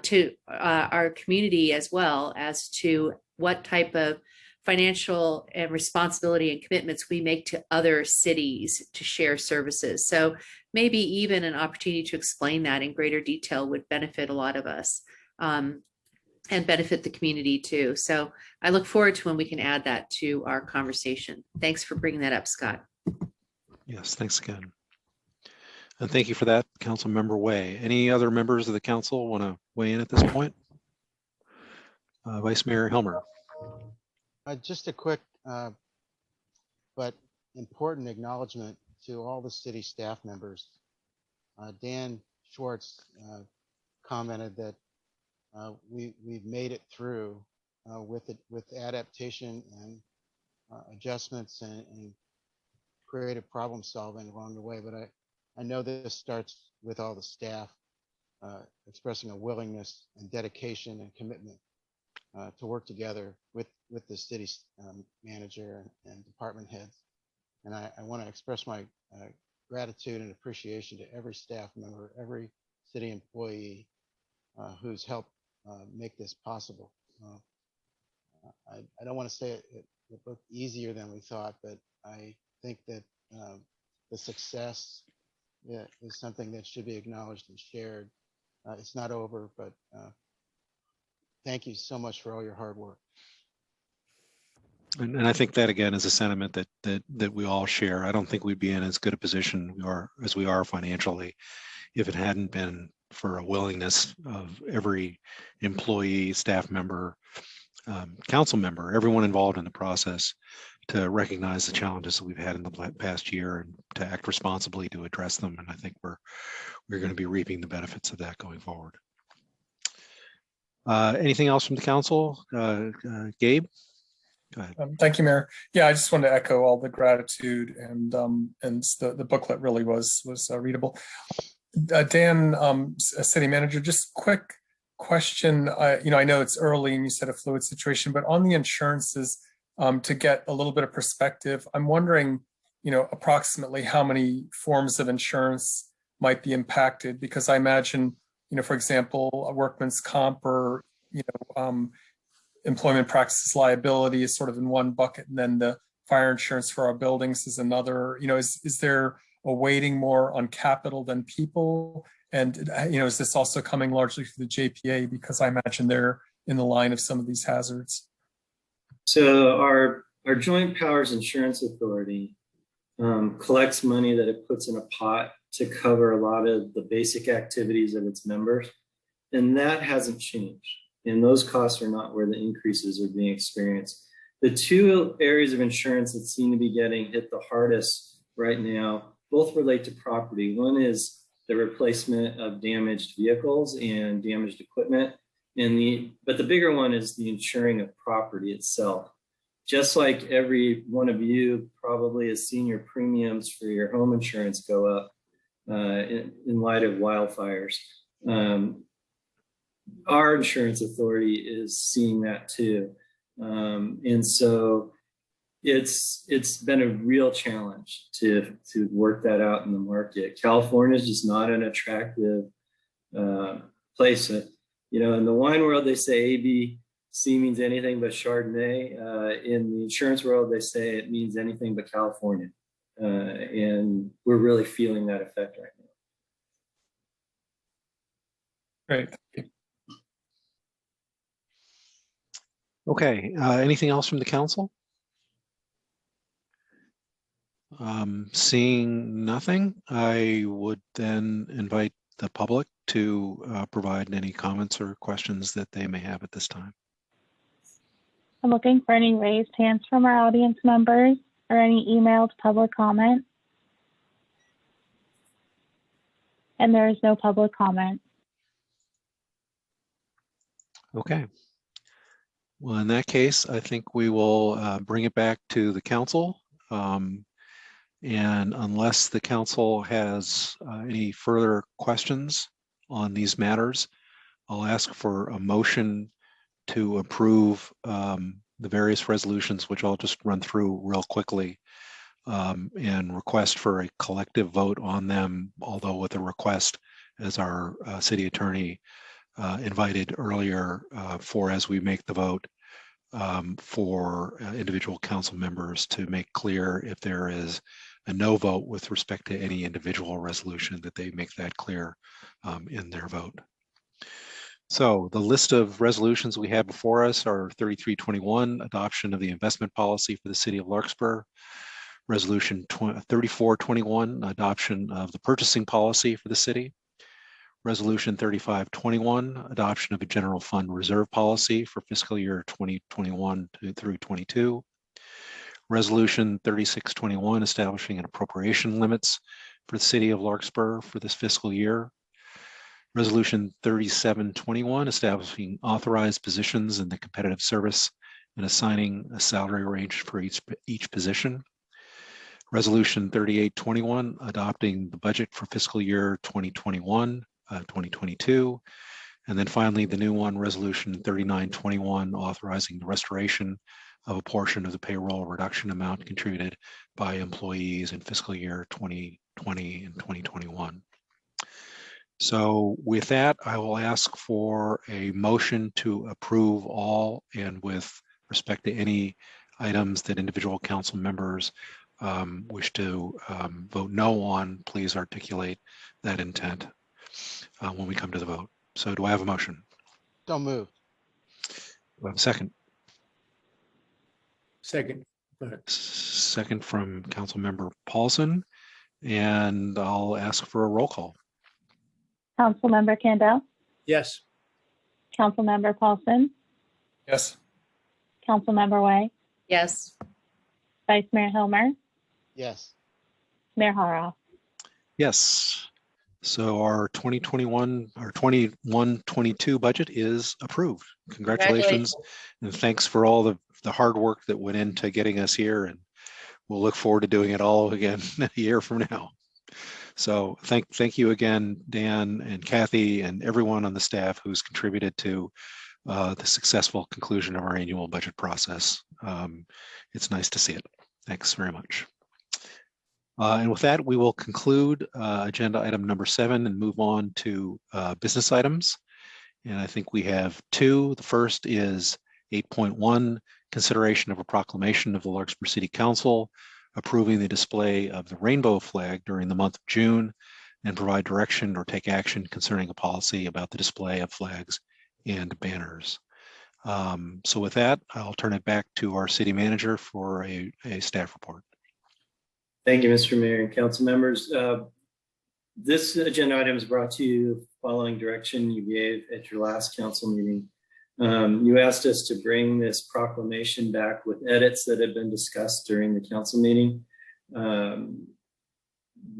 D: to our community as well as to what type of financial and responsibility and commitments we make to other cities to share services. So maybe even an opportunity to explain that in greater detail would benefit a lot of us. And benefit the community too. So I look forward to when we can add that to our conversation. Thanks for bringing that up, Scott.
A: Yes, thanks again. And thank you for that, Councilmember Way. Any other members of the council want to weigh in at this point? Vice Mayor Helmer.
J: Just a quick but important acknowledgement to all the city staff members. Dan Schwartz commented that we've made it through with adaptation and adjustments and creative problem solving along the way. But I know this starts with all the staff expressing a willingness and dedication and commitment to work together with the city manager and department heads. And I want to express my gratitude and appreciation to every staff member, every city employee who's helped make this possible. I don't want to say it looked easier than we thought, but I think that the success is something that should be acknowledged and shared. It's not over, but thank you so much for all your hard work.
A: And I think that again is a sentiment that we all share. I don't think we'd be in as good a position as we are financially if it hadn't been for a willingness of every employee, staff member, council member, everyone involved in the process to recognize the challenges that we've had in the past year and to act responsibly to address them. And I think we're going to be reaping the benefits of that going forward. Anything else from the council? Gabe? Go ahead.
H: Thank you, Mayor. Yeah, I just wanted to echo all the gratitude, and the booklet really was readable. Dan, city manager, just quick question. I know it's early and you said a fluid situation, but on the insurances, to get a little bit of perspective, I'm wondering, approximately how many forms of insurance might be impacted, because I imagine, for example, a workman's comp or, employment practices liability is sort of in one bucket, and then the fire insurance for our buildings is another. Is there a weighting more on capital than people? And, is this also coming largely through the JPA, because I imagine they're in the line of some of these hazards?
G: So our Joint Powers Insurance Authority collects money that it puts in a pot to cover a lot of the basic activities of its members. And that hasn't changed. And those costs are not where the increases are being experienced. The two areas of insurance that seem to be getting hit the hardest right now both relate to property. One is the replacement of damaged vehicles and damaged equipment. But the bigger one is the insuring of property itself. Just like every one of you probably has seen your premiums for your home insurance go up in light of wildfires. Our insurance authority is seeing that too. And so it's been a real challenge to work that out in the market. California is just not an attractive place. In the wine world, they say ABC means anything but Chardonnay. In the insurance world, they say it means anything but California. And we're really feeling that effect right now.
H: Great. Thank you.
A: Okay, anything else from the council? Seeing nothing, I would then invite the public to provide any comments or questions that they may have at this time.
B: I'm looking for any raised hands from our audience members or any emailed public comment. And there is no public comment.
A: Okay. Well, in that case, I think we will bring it back to the council. And unless the council has any further questions on these matters, I'll ask for a motion to approve the various resolutions, which I'll just run through real quickly, and request for a collective vote on them, although with a request, as our city attorney invited earlier, for as we make the vote, for individual council members to make clear if there is a no vote with respect to any individual resolution, that they make that clear in their vote. So the list of resolutions we have before us are 3321, adoption of the investment policy for the city of Larkspur. Resolution 3421, adoption of the purchasing policy for the city. Resolution 3521, adoption of a general fund reserve policy for fiscal year 2021 through 22. Resolution 3621, establishing an appropriation limits for the city of Larkspur for this fiscal year. Resolution 3721, establishing authorized positions in the competitive service and assigning a salary range for each position. Resolution 3821, adopting the budget for fiscal year 2021, 2022. And then finally, the new one, Resolution 3921, authorizing the restoration of a portion of the payroll reduction amount contributed by employees in fiscal year 2020 and 2021. So with that, I will ask for a motion to approve all, and with respect to any items that individual council members wish to vote no on, please articulate that intent when we come to the vote. So do I have a motion?
J: Don't move.
A: Do I have a second?
F: Second.
A: Second from Councilmember Paulson, and I'll ask for a roll call.
B: Councilmember Candell,
F: Yes.
B: Councilmember Paulson,
H: Yes.
B: Councilmember Way,
D: Yes.
B: Vice Mayor Hilmer,
J: Yes.
B: Mayor Hara.
A: Yes. So our 2021 or 21-22 budget is approved. Congratulations, and thanks for all the hard work that went into getting us here, and we'll look forward to doing it all again a year from now. So thank you again, Dan and Kathy and everyone on the staff who's contributed to the successful conclusion of our annual budget process. It's nice to see it. Thanks very much. And with that, we will conclude agenda item number 7 and move on to business items. And I think we have 2. The first is 8.1, consideration of a proclamation of the Larkspur City Council approving the display of the rainbow flag during the month of June, and provide direction or take action concerning a policy about the display of flags and banners. So with that, I'll turn it back to our city manager for a staff report.
G: Thank you, Mr. Mayor and council members. This agenda item is brought to you following direction you gave at your last council meeting. You asked us to bring this proclamation back with edits that had been discussed during the council meeting.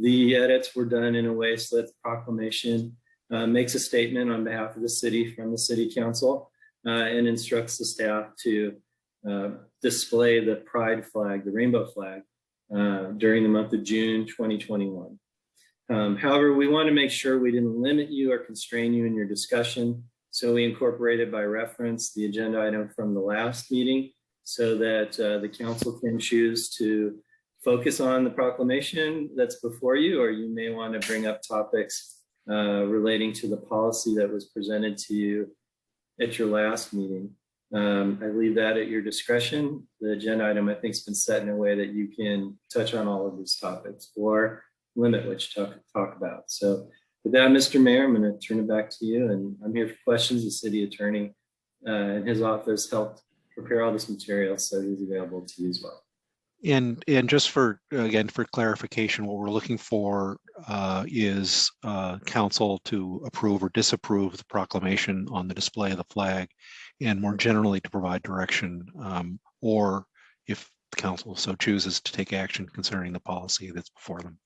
G: The edits were done in a way so that the proclamation makes a statement on behalf of the city from the city council and instructs the staff to display the pride flag, the rainbow flag, during the month of June 2021. However, we want to make sure we didn't limit you or constrain you in your discussion. So we incorporated by reference the agenda item from the last meeting so that the council can choose to focus on the proclamation that's before you, or you may want to bring up topics relating to the policy that was presented to you at your last meeting. I leave that at your discretion. The agenda item, I think, has been set in a way that you can touch on all of these topics or limit what you talk about. So with that, Mr. Mayor, I'm going to turn it back to you, and I'm here for questions. The city attorney and his office helped prepare all this material so it is available to you as well.
A: And just for, again, for clarification, what we're looking for is council to approve or disapprove the proclamation on the display of the flag, and more generally to provide direction, or if the council so chooses, to take action concerning the policy that's before them.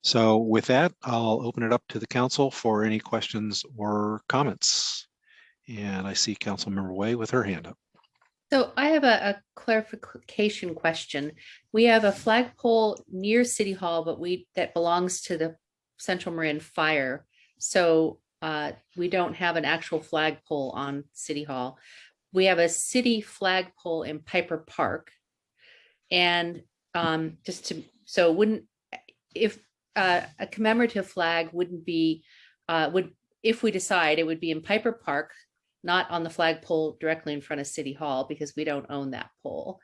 A: So with that, I'll open it up to the council for any questions or comments. And I see Councilmember Way with her hand up.
D: So I have a clarification question. We have a flagpole near City Hall, but that belongs to the Central Marin Fire. So we don't have an actual flagpole on City Hall. We have a city flagpole in Piper Park. And if a commemorative flag wouldn't be, if we decide, it would be in Piper Park, not on the flagpole directly in front of City Hall, because we don't own that pole.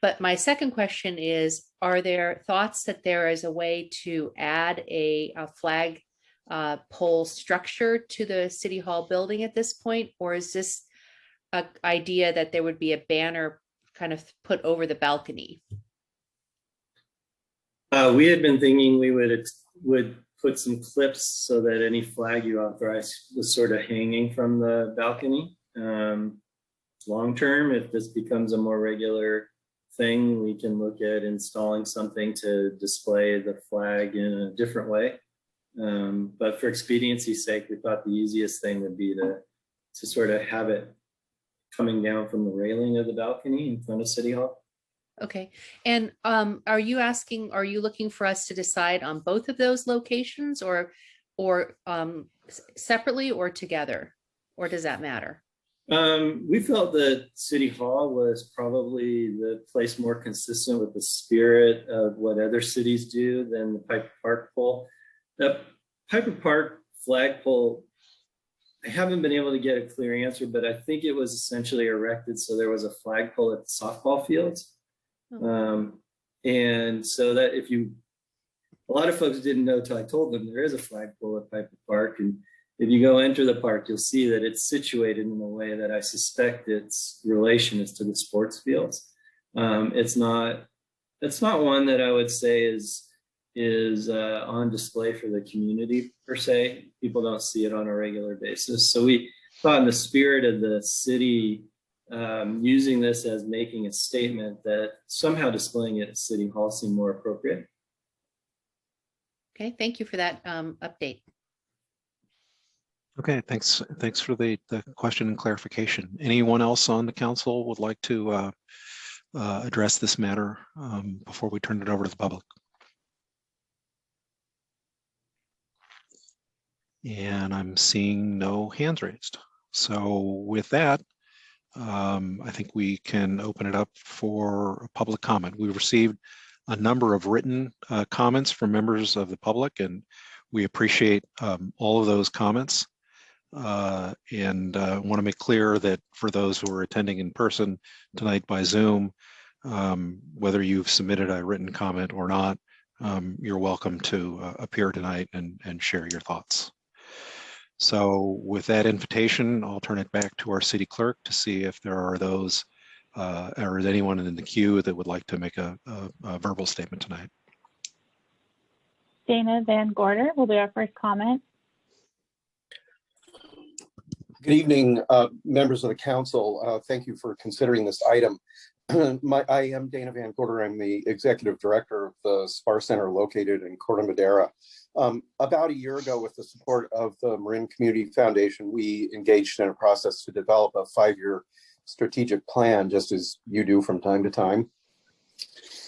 D: But my second question is, are there thoughts that there is a way to add a flag pole structure to the City Hall building at this point? Or is this an idea that there would be a banner kind of put over the balcony?
G: We had been thinking we would put some clips so that any flag you authorize was sort of hanging from the balcony. Long term, if this becomes a more regular thing, we can look at installing something to display the flag in a different way. But for expediency's sake, we thought the easiest thing would be to sort of have it coming down from the railing of the balcony in front of City Hall.
D: Okay. And are you looking for us to decide on both of those locations, or separately or together, or does that matter?
G: We felt that City Hall was probably the place more consistent with the spirit of what other cities do than the Piper Park pole. The Piper Park flagpole, I haven't been able to get a clear answer, but I think it was essentially erected so there was a flagpole at the softball fields. And so that a lot of folks didn't know till I told them there is a flagpole at Piper Park. And if you go enter the park, you'll see that it's situated in a way that I suspect its relation is to the sports fields. It's not one that I would say is on display for the community per se. People don't see it on a regular basis. So we thought in the spirit of the city, using this as making a statement, that somehow displaying it at City Hall seemed more appropriate.
D: Okay, thank you for that update.
A: Okay, thanks for the question and clarification. Anyone else on the council would like to address this matter before we turn it over to the public? And I'm seeing no hands raised. So with that, I think we can open it up for public comment. We received a number of written comments from members of the public, and we appreciate all of those comments. And want to make clear that for those who are attending in person tonight by Zoom, whether you've submitted a written comment or not, you're welcome to appear tonight and share your thoughts. So with that invitation, I'll turn it back to our city clerk to see if there are those or is anyone in the queue that would like to make a verbal statement tonight.
B: Dana Van Gorder will be our first comment.
M: Good evening, members of the council. Thank you for considering this item. I am Dana Van Gorder. I'm the executive director of the SPAR Center located in Corte Madera. About a year ago, with the support of the Marin Community Foundation, we engaged in a process to develop a 5-year strategic plan, just as you do from time to time,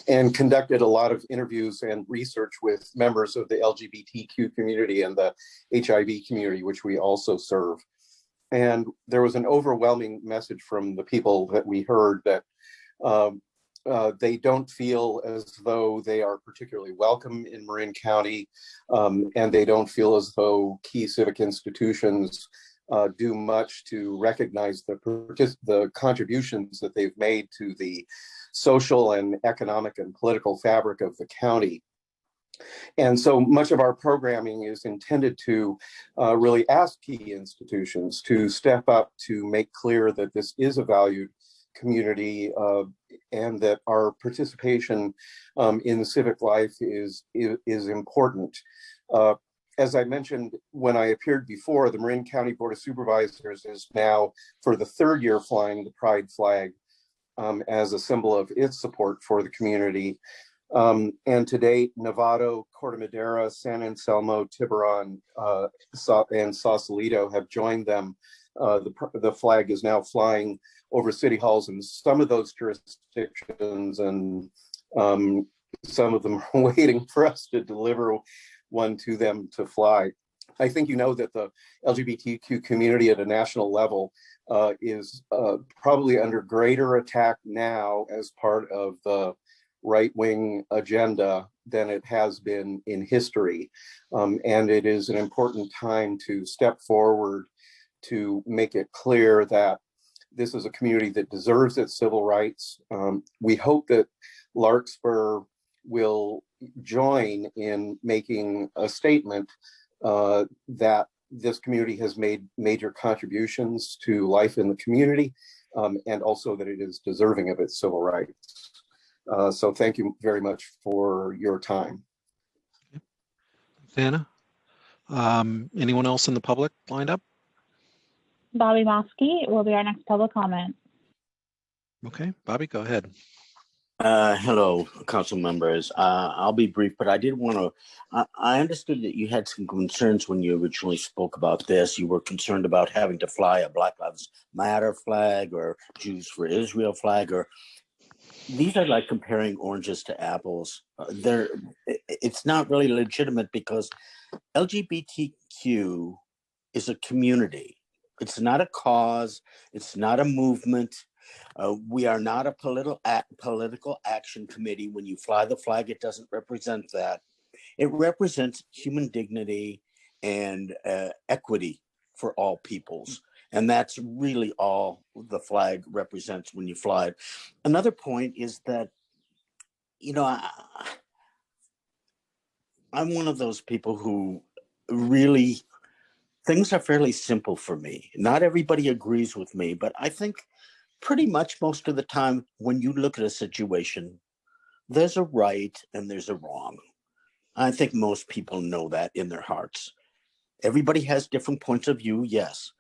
M: and conducted a lot of interviews and research with members of the LGBTQ community and the HIV community, which we also serve. And there was an overwhelming message from the people that we heard that they don't feel as though they are particularly welcome in Marin County, and they don't feel as though key civic institutions do much to recognize the contributions that they've made to the social and economic and political fabric of the county. And so much of our programming is intended to really ask key institutions to step up to make clear that this is a valued community and that our participation in civic life is important. As I mentioned when I appeared before, the Marin County Board of Supervisors is now for the third year flying the pride flag as a symbol of its support for the community. And to date, Novato, Corte Madera, San Anselmo, Tiburon, and Sausalito have joined them. The flag is now flying over city halls in some of those jurisdictions, and some of them are waiting for us to deliver one to them to fly. I think you know that the LGBTQ community at a national level is probably under greater attack now as part of the right-wing agenda than it has been in history. And it is an important time to step forward to make it clear that this is a community that deserves its civil rights. We hope that Larkspur will join in making a statement that this community has made major contributions to life in the community, and also that it is deserving of its civil rights. So thank you very much for your time.
A: Anna, anyone else in the public lined up?
B: Bobby Mosky will be our next public comment.
A: Okay, Bobby, go ahead.
E: Hello, council members. I'll be brief, but I did want to, I understood that you had some concerns when you originally spoke about this. You were concerned about having to fly a Black Lives Matter flag or Jews for Israel flag, or these are like comparing oranges to apples. It's not really legitimate because LGBTQ is a community. It's not a cause. It's not a movement. We are not a political action committee. When you fly the flag, it doesn't represent that. It represents human dignity and equity for all peoples. And that's really all the flag represents when you fly it. Another point is that, you know, I'm one of those people who really, things are fairly simple for me. Not everybody agrees with me, but I think pretty much most of the time when you look at a situation, there's a right and there's a wrong. I think most people know that in their hearts. Everybody has different points of view, yes.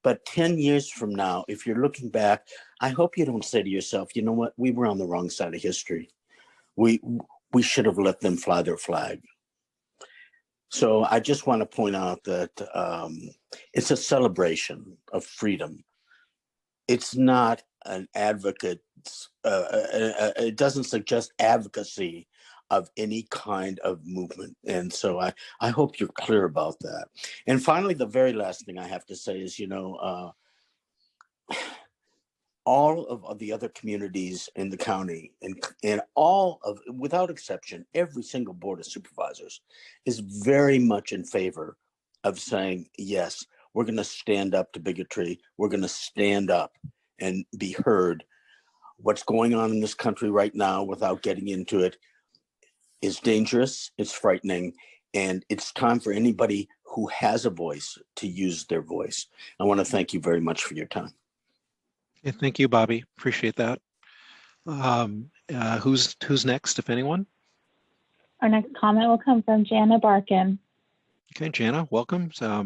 E: But 10 years from now, if you're looking back, I hope you don't say to yourself, you know what, we were on the wrong side of history. We should have let them fly their flag. So I just want to point out that it's a celebration of freedom. It's not an advocate, it doesn't suggest advocacy of any kind of movement. And so I hope you're clear about that. And finally, the very last thing I have to say is, you know, all of the other communities in the county and all of, without exception, every single board of supervisors is very much in favor of saying, yes, we're going to stand up to bigotry. We're going to stand up and be heard. What's going on in this country right now, without getting into it, is dangerous, it's frightening, and it's time for anybody who has a voice to use their voice. I want to thank you very much for your time.
A: Yeah, thank you, Bobby. Appreciate that. Who's next, if anyone?
B: Our next comment will come from Jana Barkin.
A: Okay, Jana, welcome. Let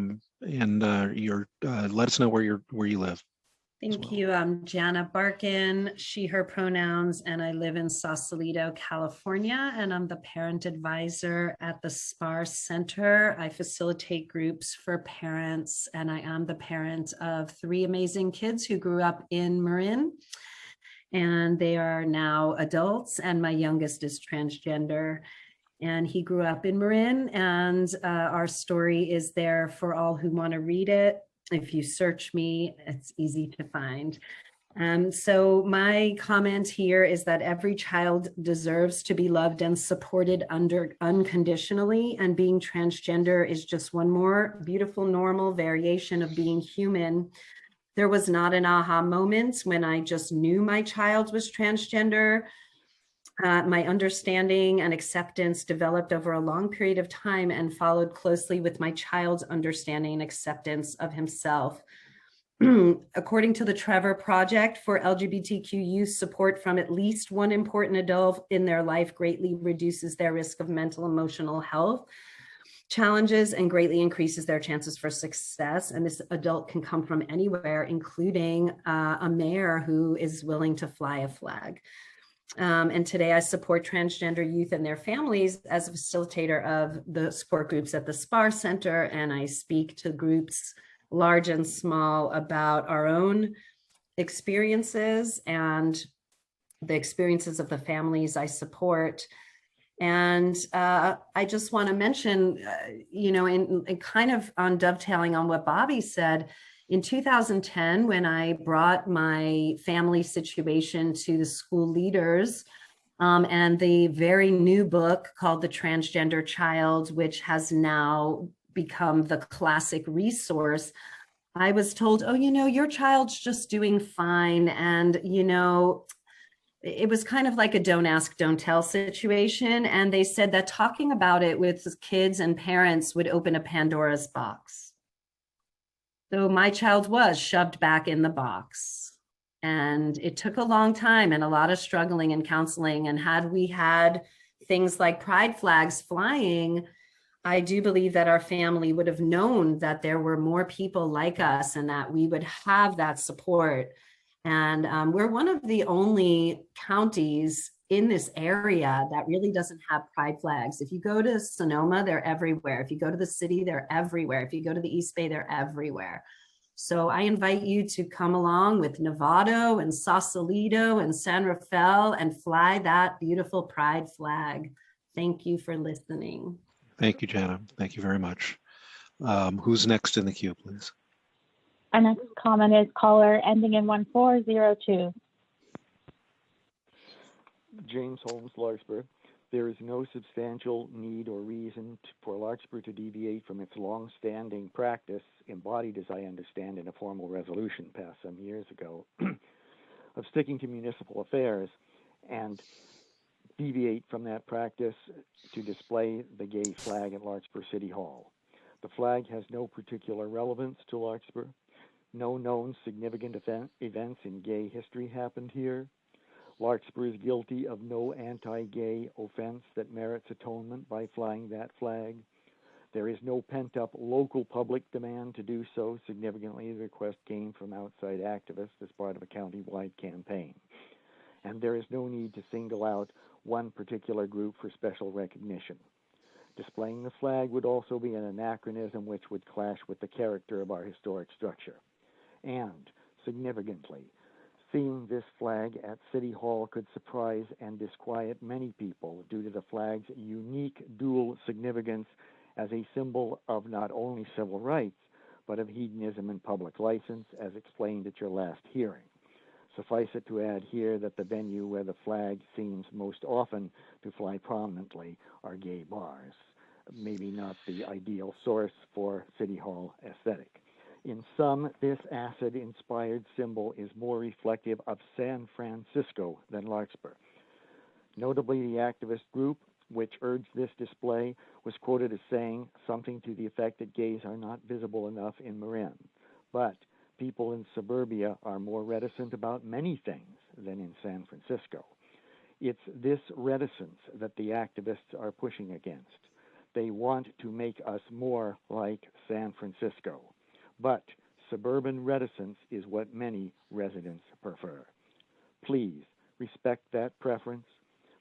A: us know where you live.
N: Thank you. I'm Jana Barkin, she, her pronouns, and I live in Sausalito, California, and I'm the parent advisor at the SPAR Center. I facilitate groups for parents, and I am the parent of 3 amazing kids who grew up in Marin, and they are now adults, and my youngest is transgender. And he grew up in Marin, and our story is there for all who want to read it. If you search me, it's easy to find. So my comment here is that every child deserves to be loved and supported unconditionally, and being transgender is just one more beautiful, normal variation of being human. There was not an aha moment when I just knew my child was transgender. My understanding and acceptance developed over a long period of time and followed closely with my child's understanding and acceptance of himself. According to the Trevor Project for LGBTQ youth, support from at least one important adult in their life greatly reduces their risk of mental, emotional health challenges and greatly increases their chances for success. And this adult can come from anywhere, including a mayor who is willing to fly a flag. And today I support transgender youth and their families as a facilitator of the support groups at the SPAR Center. And I speak to groups large and small about our own experiences and the experiences of the families I support. And I just want to mention, in kind of on dovetailing on what Bobby said, in 2010, when I brought my family situation to the school leaders, and the very new book called The Transgender Child, which has now become the classic resource, I was told, oh, your child's just doing fine. And, it was kind of like a don't ask, don't tell situation. And they said that talking about it with kids and parents would open a Pandora's box. So my child was shoved back in the box. And it took a long time and a lot of struggling and counseling. And had we had things like pride flags flying, I do believe that our family would have known that there were more people like us and that we would have that support. And we're one of the only counties in this area that really doesn't have pride flags. If you go to Sonoma, they're everywhere. If you go to the city, they're everywhere. If you go to the East Bay, they're everywhere. So I invite you to come along with Novato and Sausalito and San Rafael and fly that beautiful pride flag. Thank you for listening.
A: Thank you, Jana. Thank you very much. Who's next in the queue, please?
B: Our next comment is caller ending in 1402.
O: James Holmes, Larkspur. There is no substantial need or reason for Larkspur to deviate from its long-standing practice, embodied as I understand in a formal resolution passed some years ago, of sticking to municipal affairs, and deviate from that practice to display the gay flag at Larkspur City Hall. The flag has no particular relevance to Larkspur. No known significant events in gay history happened here. Larkspur is guilty of no anti-gay offense that merits atonement by flying that flag. There is no pent-up local public demand to do so. Significantly, the request came from outside activists as part of a county-wide campaign. And there is no need to single out one particular group for special recognition. Displaying the flag would also be an anachronism which would clash with the character of our historic structure. And, significantly, seeing this flag at City Hall could surprise and disquiet many people due to the flag's unique dual significance as a symbol of not only civil rights, but of hedonism and public license, as explained at your last hearing. Suffice it to add here that the venue where the flag seems most often to fly prominently are gay bars, maybe not the ideal source for City Hall aesthetic. In sum, this acid-inspired symbol is more reflective of San Francisco than Larkspur. Notably, the activist group, which urged this display, was quoted as saying something to the effect that gays are not visible enough in Marin. But people in suburbia are more reticent about many things than in San Francisco. It's this reticence that the activists are pushing against. They want to make us more like San Francisco. But suburban reticence is what many residents prefer. Please respect that preference.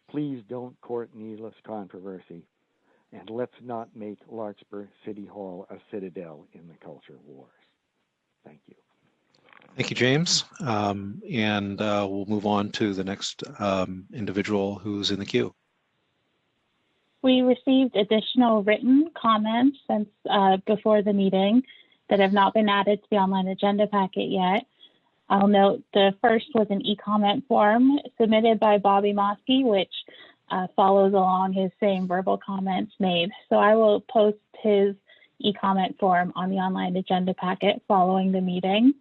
O: Please don't court needless controversy. And let's not make Larkspur City Hall a citadel in the culture wars. Thank you.
A: Thank you, James. And we'll move on to the next individual who's in the queue.
B: We received additional written comments since before the meeting that have not been added to the online agenda packet yet. I'll note the first was an e-comment form submitted by Bobby Mosky, which follows along his same verbal comments made. So I will post his e-comment form on the online agenda packet following the meeting.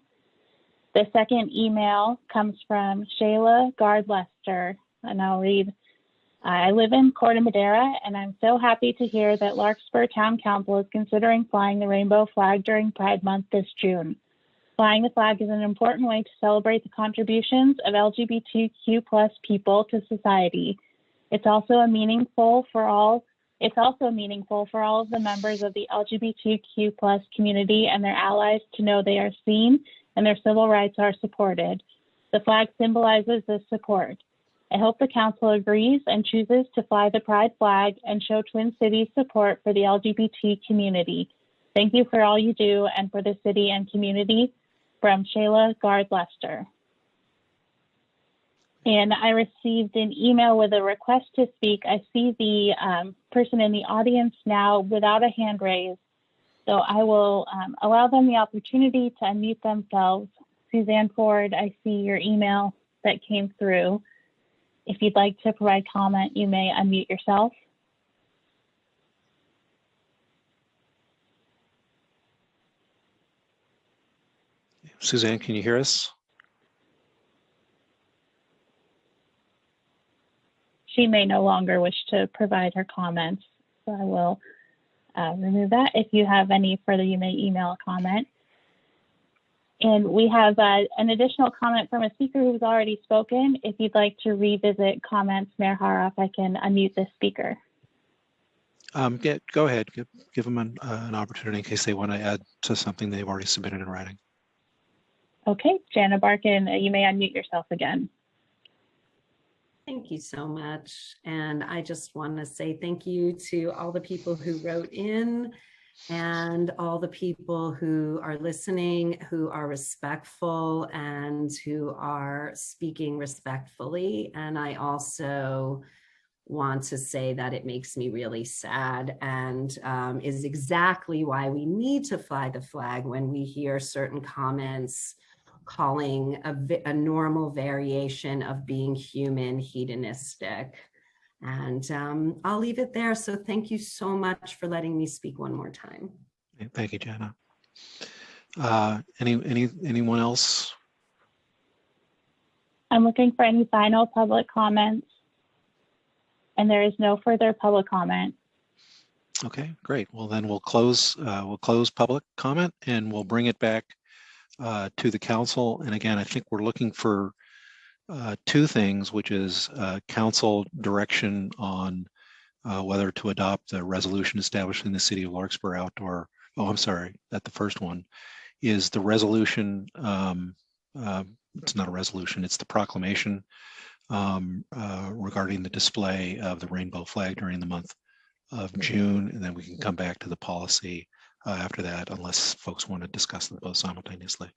B: The second email comes from Shayla Gard-Lester, and I'll read I live in Corte Madera, and I'm so happy to hear that Larkspur Town Council is considering flying the rainbow flag during Pride Month this June. Flying the flag is an important way to celebrate the contributions of LGBTQ+ people to society. It's also meaningful for all of the members of the LGBTQ+ community and their allies to know they are seen and their civil rights are supported. The flag symbolizes this support. I hope the council agrees and chooses to fly the Pride flag and show Twin Cities support for the LGBT community. Thank you for all you do and for the city and community. From Shayla Gard Lester. And I received an email with a request to speak. I see the person in the audience now without a hand raised. So I will allow them the opportunity to unmute themselves. Suzanne Ford, I see your email that came through. If you'd like to provide comment, you may unmute yourself.
A: Suzanne, can you hear us?
B: She may no longer wish to provide her comments, so I will remove that. If you have any further, you may email a comment. And we have an additional comment from a speaker who's already spoken. If you'd like to revisit comments, Mayor Haroff, I can unmute this speaker.
A: Go ahead, give them an opportunity in case they want to add to something they've already submitted in writing.
B: Okay, Jana Barkin, you may unmute yourself again.
N: Thank you so much. And I just want to say thank you to all the people who wrote in and all the people who are listening, who are respectful and who are speaking respectfully. And I also want to say that it makes me really sad and is exactly why we need to fly the flag when we hear certain comments calling a normal variation of being human hedonistic. And I'll leave it there. So thank you so much for letting me speak one more time.
A: Thank you, Jana. Anyone else?
B: I'm looking for any final public comments. And there is no further public comment.
A: Okay, great. Well, then we'll close public comment and we'll bring it back to the council. And again, I think we're looking for two things, which is council direction on whether to adopt a resolution establishing the City of Larkspur outdoor. Oh, I'm sorry, that the first one is the resolution. It's not a resolution, it's the proclamation regarding the display of the rainbow flag during the month of June. And then we can come back to the policy after that, unless folks want to discuss them both simultaneously.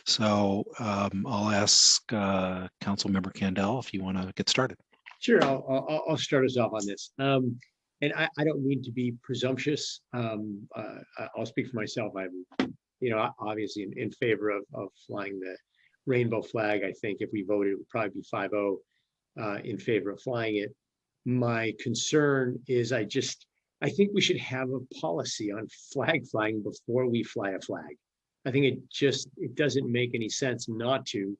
A: So I'll ask Councilmember Candell if you want to get started.
F: Sure, I'll start us off on this. And I don't mean to be presumptuous. I'll speak for myself. I'm, obviously in favor of flying the rainbow flag. I think if we voted, it would probably be 5-0 in favor of flying it. My concern is I think we should have a policy on flag flying before we fly a flag. I think it doesn't make any sense not to,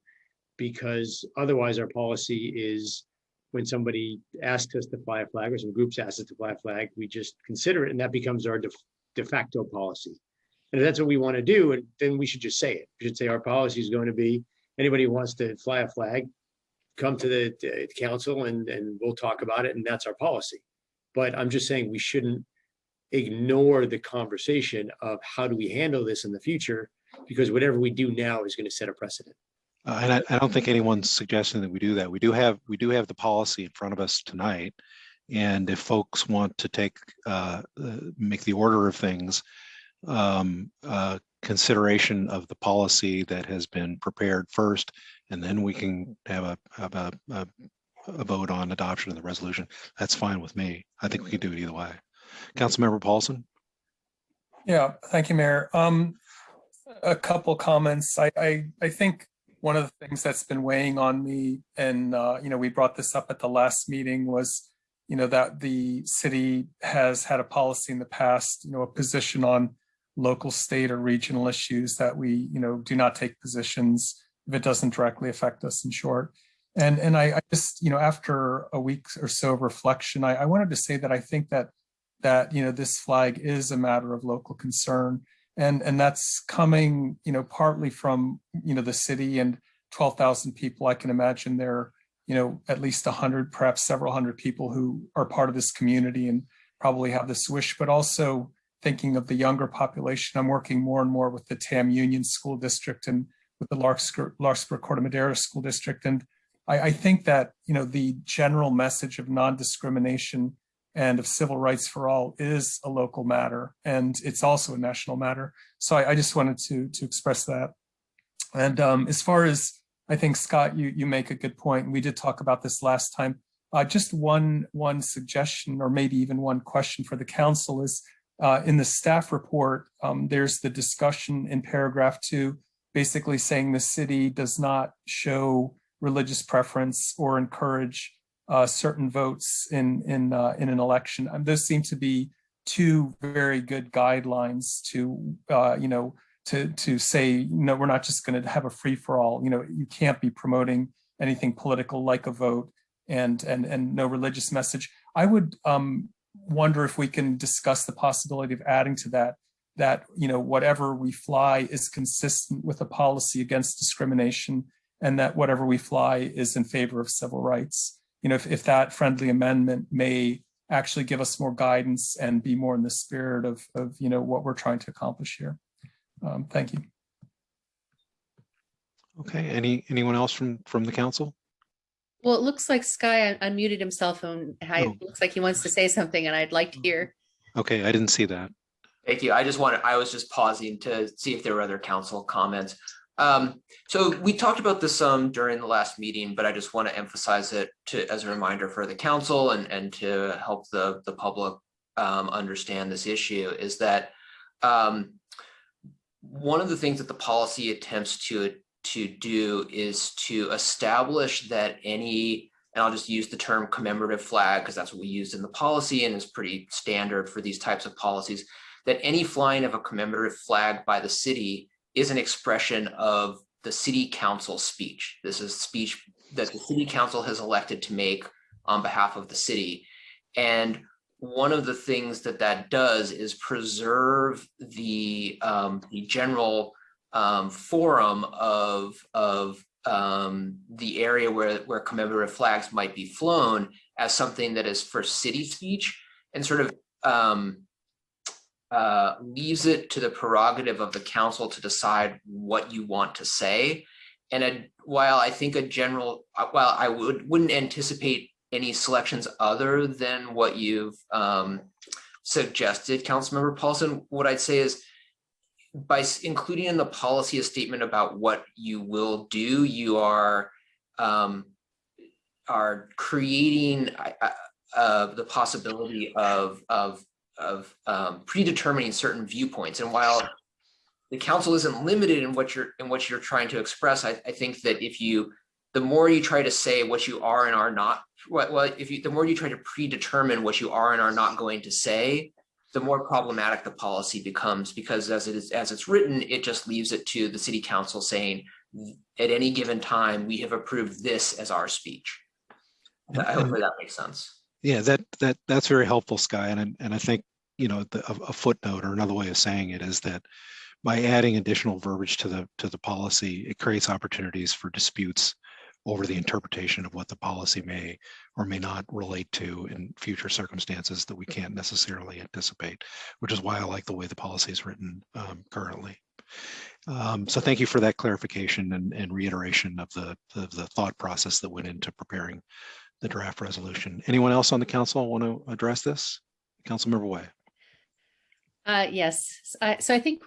F: because otherwise our policy is when somebody asks us to fly a flag or some groups ask us to fly a flag, we just consider it and that becomes our de facto policy. And if that's what we want to do, then we should just say it. We should say our policy is going to be anybody who wants to fly a flag, come to the council and we'll talk about it, and that's our policy. But I'm just saying we shouldn't ignore the conversation of how do we handle this in the future, because whatever we do now is going to set a precedent.
A: And I don't think anyone's suggesting that we do that. We do have the policy in front of us tonight, and if folks want to make the order of things consideration of the policy that has been prepared first, and then we can have a vote on adoption of the resolution. That's fine with me. I think we can do it either way. Councilmember Paulson.
H: Yeah, thank you, Mayor. A couple comments. I think one of the things that's been weighing on me, and we brought this up at the last meeting, was that the city has had a policy in the past, a position on local, state, or regional issues that we do not take positions if it doesn't directly affect us, in short. And I just, after a week or so of reflection, I wanted to say that I think that this flag is a matter of local concern. And that's coming, partly from, the city and 12,000 people. I can imagine there are, at least 100, perhaps several hundred people who are part of this community and probably have this wish, but also thinking of the younger population. I'm working more and more with the Tam Union School District and with the Larkspur Corte Madera School District. And I think that, the general message of non-discrimination and of civil rights for all is a local matter, and it's also a national matter. So I just wanted to express that. And as far as, I think, Scott, you make a good point. We did talk about this last time. Just one suggestion, or maybe even one question for the council is, in the staff report, there's the discussion in paragraph 2, basically saying the city does not show religious preference or encourage certain votes in an election. Those seem to be two very good guidelines to say, no, we're not just going to have a free for all. You can't be promoting anything political like a vote and no religious message. I would wonder if we can discuss the possibility of adding to that whatever we fly is consistent with a policy against discrimination, and that whatever we fly is in favor of civil rights. If that friendly amendment may actually give us more guidance and be more in the spirit of what we're trying to accomplish here. Thank you.
A: Okay, anyone else from the council?
D: Well, it looks like Sky unmuted himself, and it looks like he wants to say something, and I'd like to hear.
A: Okay, I didn't see that.
K: Thank you. I was just pausing to see if there were other council comments. So we talked about this some during the last meeting, but I just want to emphasize it as a reminder for the council and to help the public understand this issue, is that one of the things that the policy attempts to do is to establish that any, and I'll just use the term commemorative flag because that's what we used in the policy and is pretty standard for these types of policies, that any flying of a commemorative flag by the city is an expression of the city council speech. This is speech that the city council has elected to make on behalf of the city. And one of the things that does is preserve the general forum of the area where commemorative flags might be flown as something that is for city speech, and sort of leaves it to the prerogative of the council to decide what you want to say. And while I think while I wouldn't anticipate any selections other than what you've suggested, Councilmember Paulson, what I'd say is, by including in the policy a statement about what you will do, you are creating the possibility of predetermining certain viewpoints. And while the council isn't limited in what you're trying to express, I think that the more you try to say what you are and are not, the more you try to predetermine what you are and are not going to say, the more problematic the policy becomes, because as it's written, it just leaves it to the city council saying, at any given time, we have approved this as our speech. Hopefully that makes sense.
A: Yeah, that's very helpful, Sky. And I think, a footnote, or another way of saying it, is that by adding additional verbiage to the policy, it creates opportunities for disputes over the interpretation of what the policy may or may not relate to in future circumstances that we can't necessarily anticipate, which is why I like the way the policy is written currently. So thank you for that clarification and reiteration of the thought process that went into preparing the draft resolution. Anyone else on the council want to address this? Councilmember Way.
D: Yes. So I think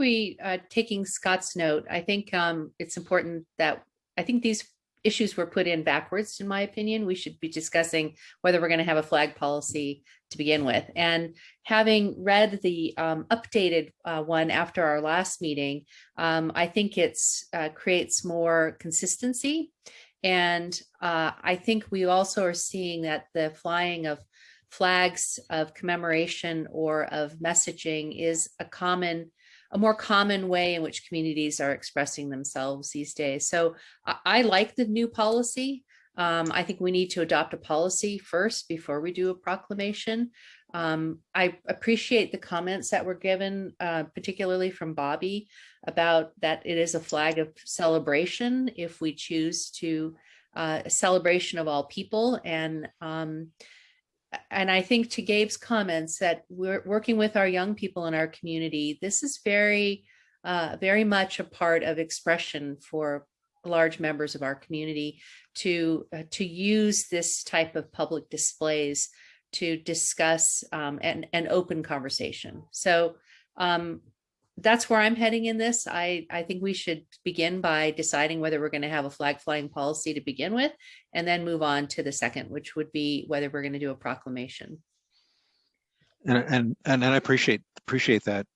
D: taking Scott's note, I think it's important that I think these issues were put in backwards, in my opinion. We should be discussing whether we're going to have a flag policy to begin with. And having read the updated one after our last meeting, I think it's creates more consistency. And I think we also are seeing that the flying of flags of commemoration or of messaging is a more common way in which communities are expressing themselves these days. So I like the new policy. I think we need to adopt a policy first before we do a proclamation. I appreciate the comments that were given, particularly from Bobby, about that it is a flag of celebration if we choose to a celebration of all people. And I think to Gabe's comments that we're working with our young people in our community. This is very much a part of expression for large members of our community to use this type of public displays to discuss an open conversation. So that's where I'm heading in this. I think we should begin by deciding whether we're going to have a flag flying policy to begin with, and then move on to the second, which would be whether we're going to do a proclamation.
A: And I appreciate that,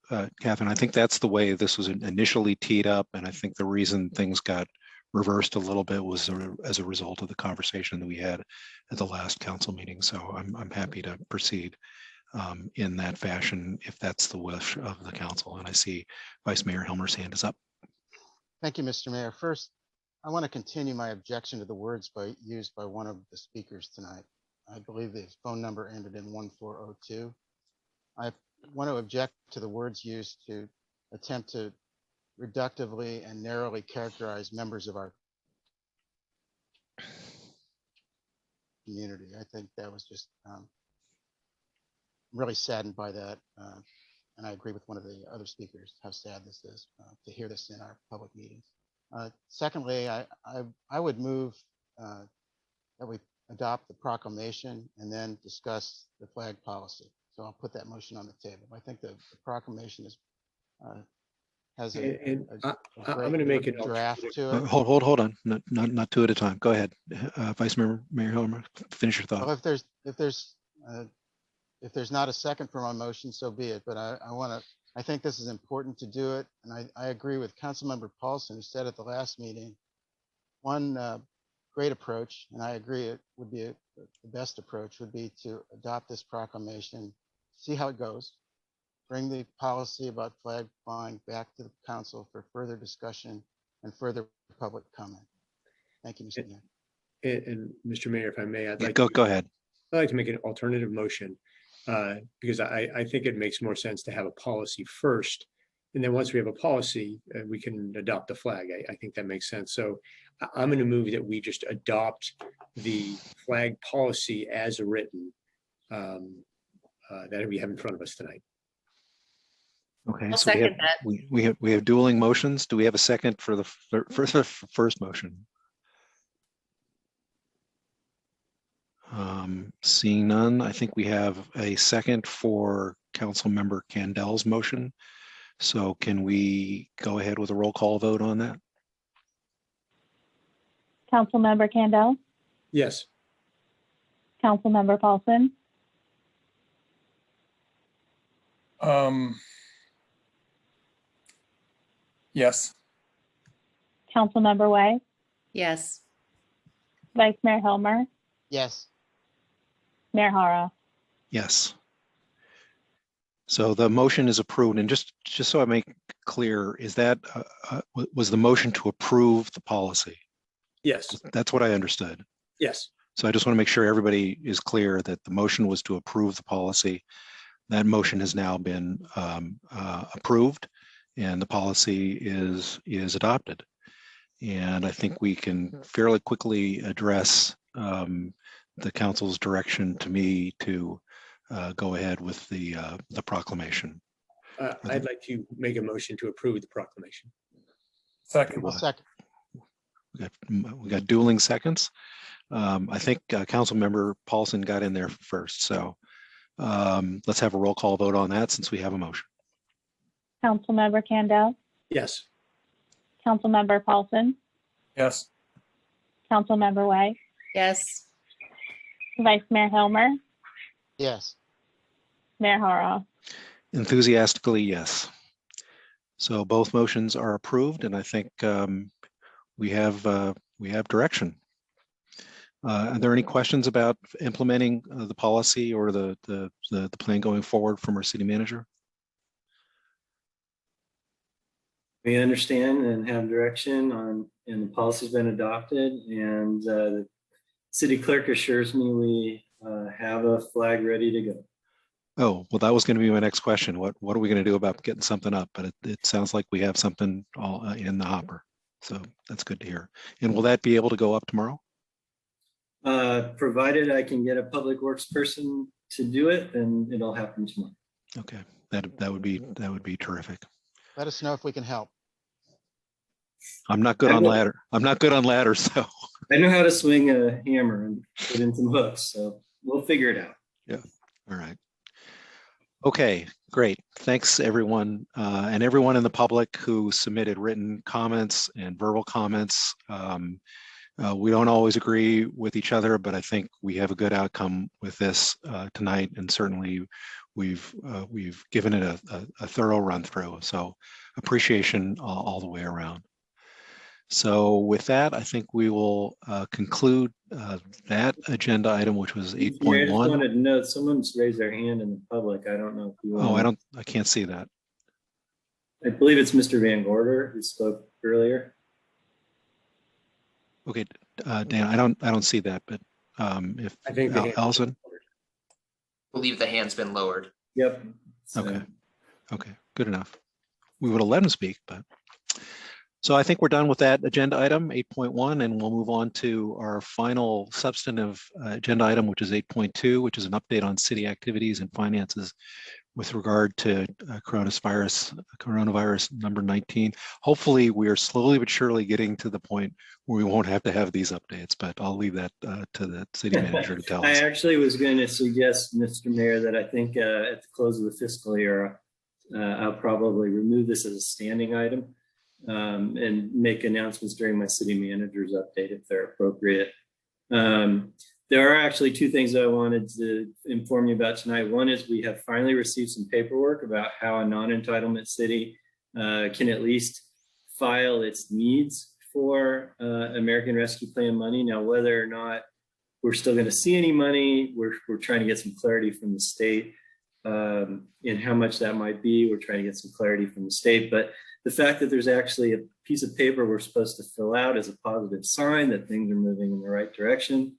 A: Catherine. I think that's the way this was initially teed up, and I think the reason things got reversed a little bit was as a result of the conversation that we had at the last council meeting. So I'm happy to proceed in that fashion if that's the wish of the council. And I see Vice Mayor Helmer's hand is up.
J: Thank you, Mr. Mayor. First, I want to continue my objection to the words used by one of the speakers tonight. I believe the phone number ended in 1402. I want to object to the words used to attempt to reductively and narrowly characterize members of our community. I think that was just really saddened by that. And I agree with one of the other speakers, how sad this is to hear this in our public meetings. Secondly, I would move that we adopt the proclamation and then discuss the flag policy. So I'll put that motion on the table. I think the proclamation is has a
F: I'm going to make an
J: draft to it.
A: Hold on, not two at a time. Go ahead, Vice Mayor Helmer, finish your thought.
J: Well, if there's not a second for my motion, so be it. But I think this is important to do it, and I agree with Councilmember Paulson, who said at the last meeting, one great approach, and I agree it would be the best approach, would be to adopt this proclamation, see how it goes, bring the policy about flag flying back to the council for further discussion and further public comment. Thank you, Mr. Mayor.
F: And Mr. Mayor, if I may,
A: Go ahead.
F: I'd like to make an alternative motion because I think it makes more sense to have a policy first. And then once we have a policy, we can adopt the flag. I think that makes sense. So I'm going to move that we just adopt the flag policy as written that we have in front of us tonight.
A: Okay,
D: I'll
A: so
D: second
A: we have dueling motions. Do we have a second for the first motion? Seeing none, I think we have a second for Councilmember Candel's motion. So can we go ahead with a roll call vote on that?
B: Councilmember Candel,
F: Yes.
B: Councilmember Paulson,
H: Yes.
B: Councilmember Way,
D: Yes.
B: Vice Mayor Helmer,
J: Yes.
B: Mayor Hara.
A: Yes. So the motion is approved, and just so I make clear, is that was the motion to approve the policy?
F: Yes.
A: That's what I understood.
F: Yes.
A: So I just want to make sure everybody is clear that the motion was to approve the policy. That motion has now been approved, and the policy is adopted. And I think we can fairly quickly address the council's direction to me to go ahead with the proclamation.
F: I'd like to make a motion to approve the proclamation.
H: Second.
J: Well, second.
A: We got dueling seconds. I think Councilmember Paulson got in there first. So let's have a roll call vote on that since we have a motion.
B: Councilmember Candel,
F: Yes.
B: Councilmember Paulson,
H: Yes.
B: Councilmember Way,
D: Yes.
B: Vice Mayor Helmer,
J: Yes.
B: Mayor Hara.
A: Enthusiastically, yes. So both motions are approved, and I think we have direction. Are there any questions about implementing the policy or the plan going forward from our city manager?
G: We understand and have direction on, and the policy's been adopted, and the city clerk assures me we have a flag ready to go.
A: Oh, well, that was going to be my next question. What are we going to do about getting something up? But it sounds like we have something all in the hopper. So that's good to hear. And will that be able to go up tomorrow?
G: Provided I can get a public works person to do it, then it'll happen tomorrow.
A: Okay, that would be terrific.
J: Let us know if we can help.
A: I'm not good on ladder. I'm not good on ladders, so.
G: I know how to swing a hammer and put in some hooks, so we'll figure it out.
A: Yeah. All right. Okay, great. Thanks everyone and everyone in the public who submitted written comments and verbal comments. We don't always agree with each other, but I think we have a good outcome with this tonight, and certainly we've given it a thorough run through. So appreciation all the way around. So with that, I think we will conclude that agenda item, which was 8.1.
G: I just wanted to note someone's raised their hand in the public. I don't know if you want.
A: Oh, I can't see that.
G: I believe it's Mr. Van Gorder who spoke earlier.
A: Okay, Dan, I don't see that, but if
F: I think
A: Allison.
K: I believe the hand's been lowered.
G: Yep.
A: So. Okay, good enough. We would have let him speak, but. So I think we're done with that agenda item 8.1, and we'll move on to our final substantive agenda item, which is 8.2, which is an update on city activities and finances with regard to coronavirus number 19. Hopefully we are slowly but surely getting to the point where we won't have to have these updates, but I'll leave that to the city manager to tell us.
G: I actually was going to suggest, Mr. Mayor, that I think at the close of the fiscal year, I'll probably remove this as a standing item. And make announcements during my city manager's update if they're appropriate. There are actually two things that I wanted to inform you about tonight. One is we have finally received some paperwork about how a non-entitlement city can at least file its needs for American Rescue Plan money. Now, whether or not we're still going to see any money, we're trying to get some clarity from the state in how much that might be. We're trying to get some clarity from the state, but the fact that there's actually a piece of paper we're supposed to fill out is a positive sign that things are moving in the right direction.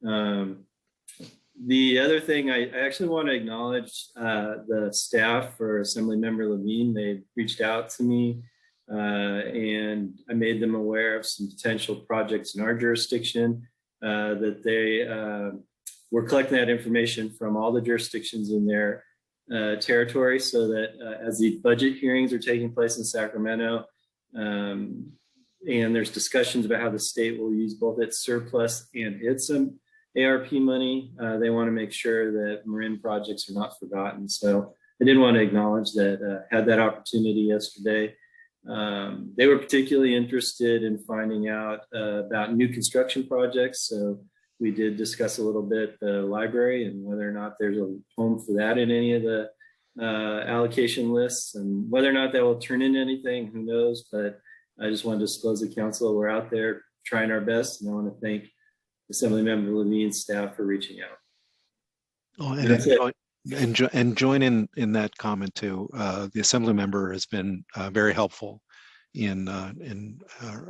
G: The other thing, I actually want to acknowledge the staff for Assemblymember Levine. They reached out to me and I made them aware of some potential projects in our jurisdiction that they were collecting that information from all the jurisdictions in their territory, so that as the budget hearings are taking place in Sacramento, and there's discussions about how the state will use both its surplus and its ARP money, they want to make sure that Marin projects are not forgotten. So I did want to acknowledge that, had that opportunity yesterday. They were particularly interested in finding out about new construction projects. So we did discuss a little bit the library and whether or not there's a home for that in any of the allocation lists, and whether or not that will turn into anything, who knows. But I just wanted to disclose to council we're out there trying our best, and I want to thank Assemblymember Levine's staff for reaching out.
A: Oh, and join in that comment too. The Assembly member has been very helpful in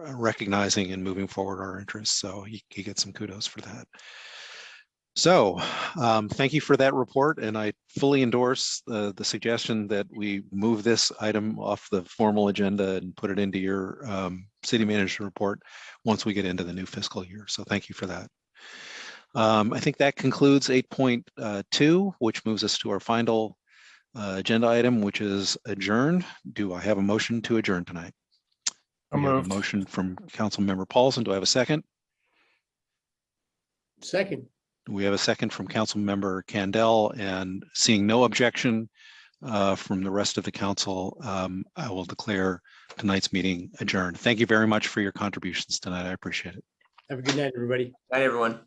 A: recognizing and moving forward our interests. So he gets some kudos for that. So thank you for that report. And I fully endorse the suggestion that we move this item off the formal agenda and put it into your city manager report once we get into the new fiscal year. So thank you for that. I think that concludes 8.2, which moves us to our final agenda item, which is adjourn. Do I have a motion to adjourn tonight? We have a motion from Councilmember Paulson. Do I have a second?
F: Second.
A: We have a second from Councilmember Candell, and seeing no objection from the rest of the council, I will declare tonight's meeting adjourned. Thank you very much for your contributions tonight. I appreciate it.
F: Have a good night, everybody.
K: Night, everyone.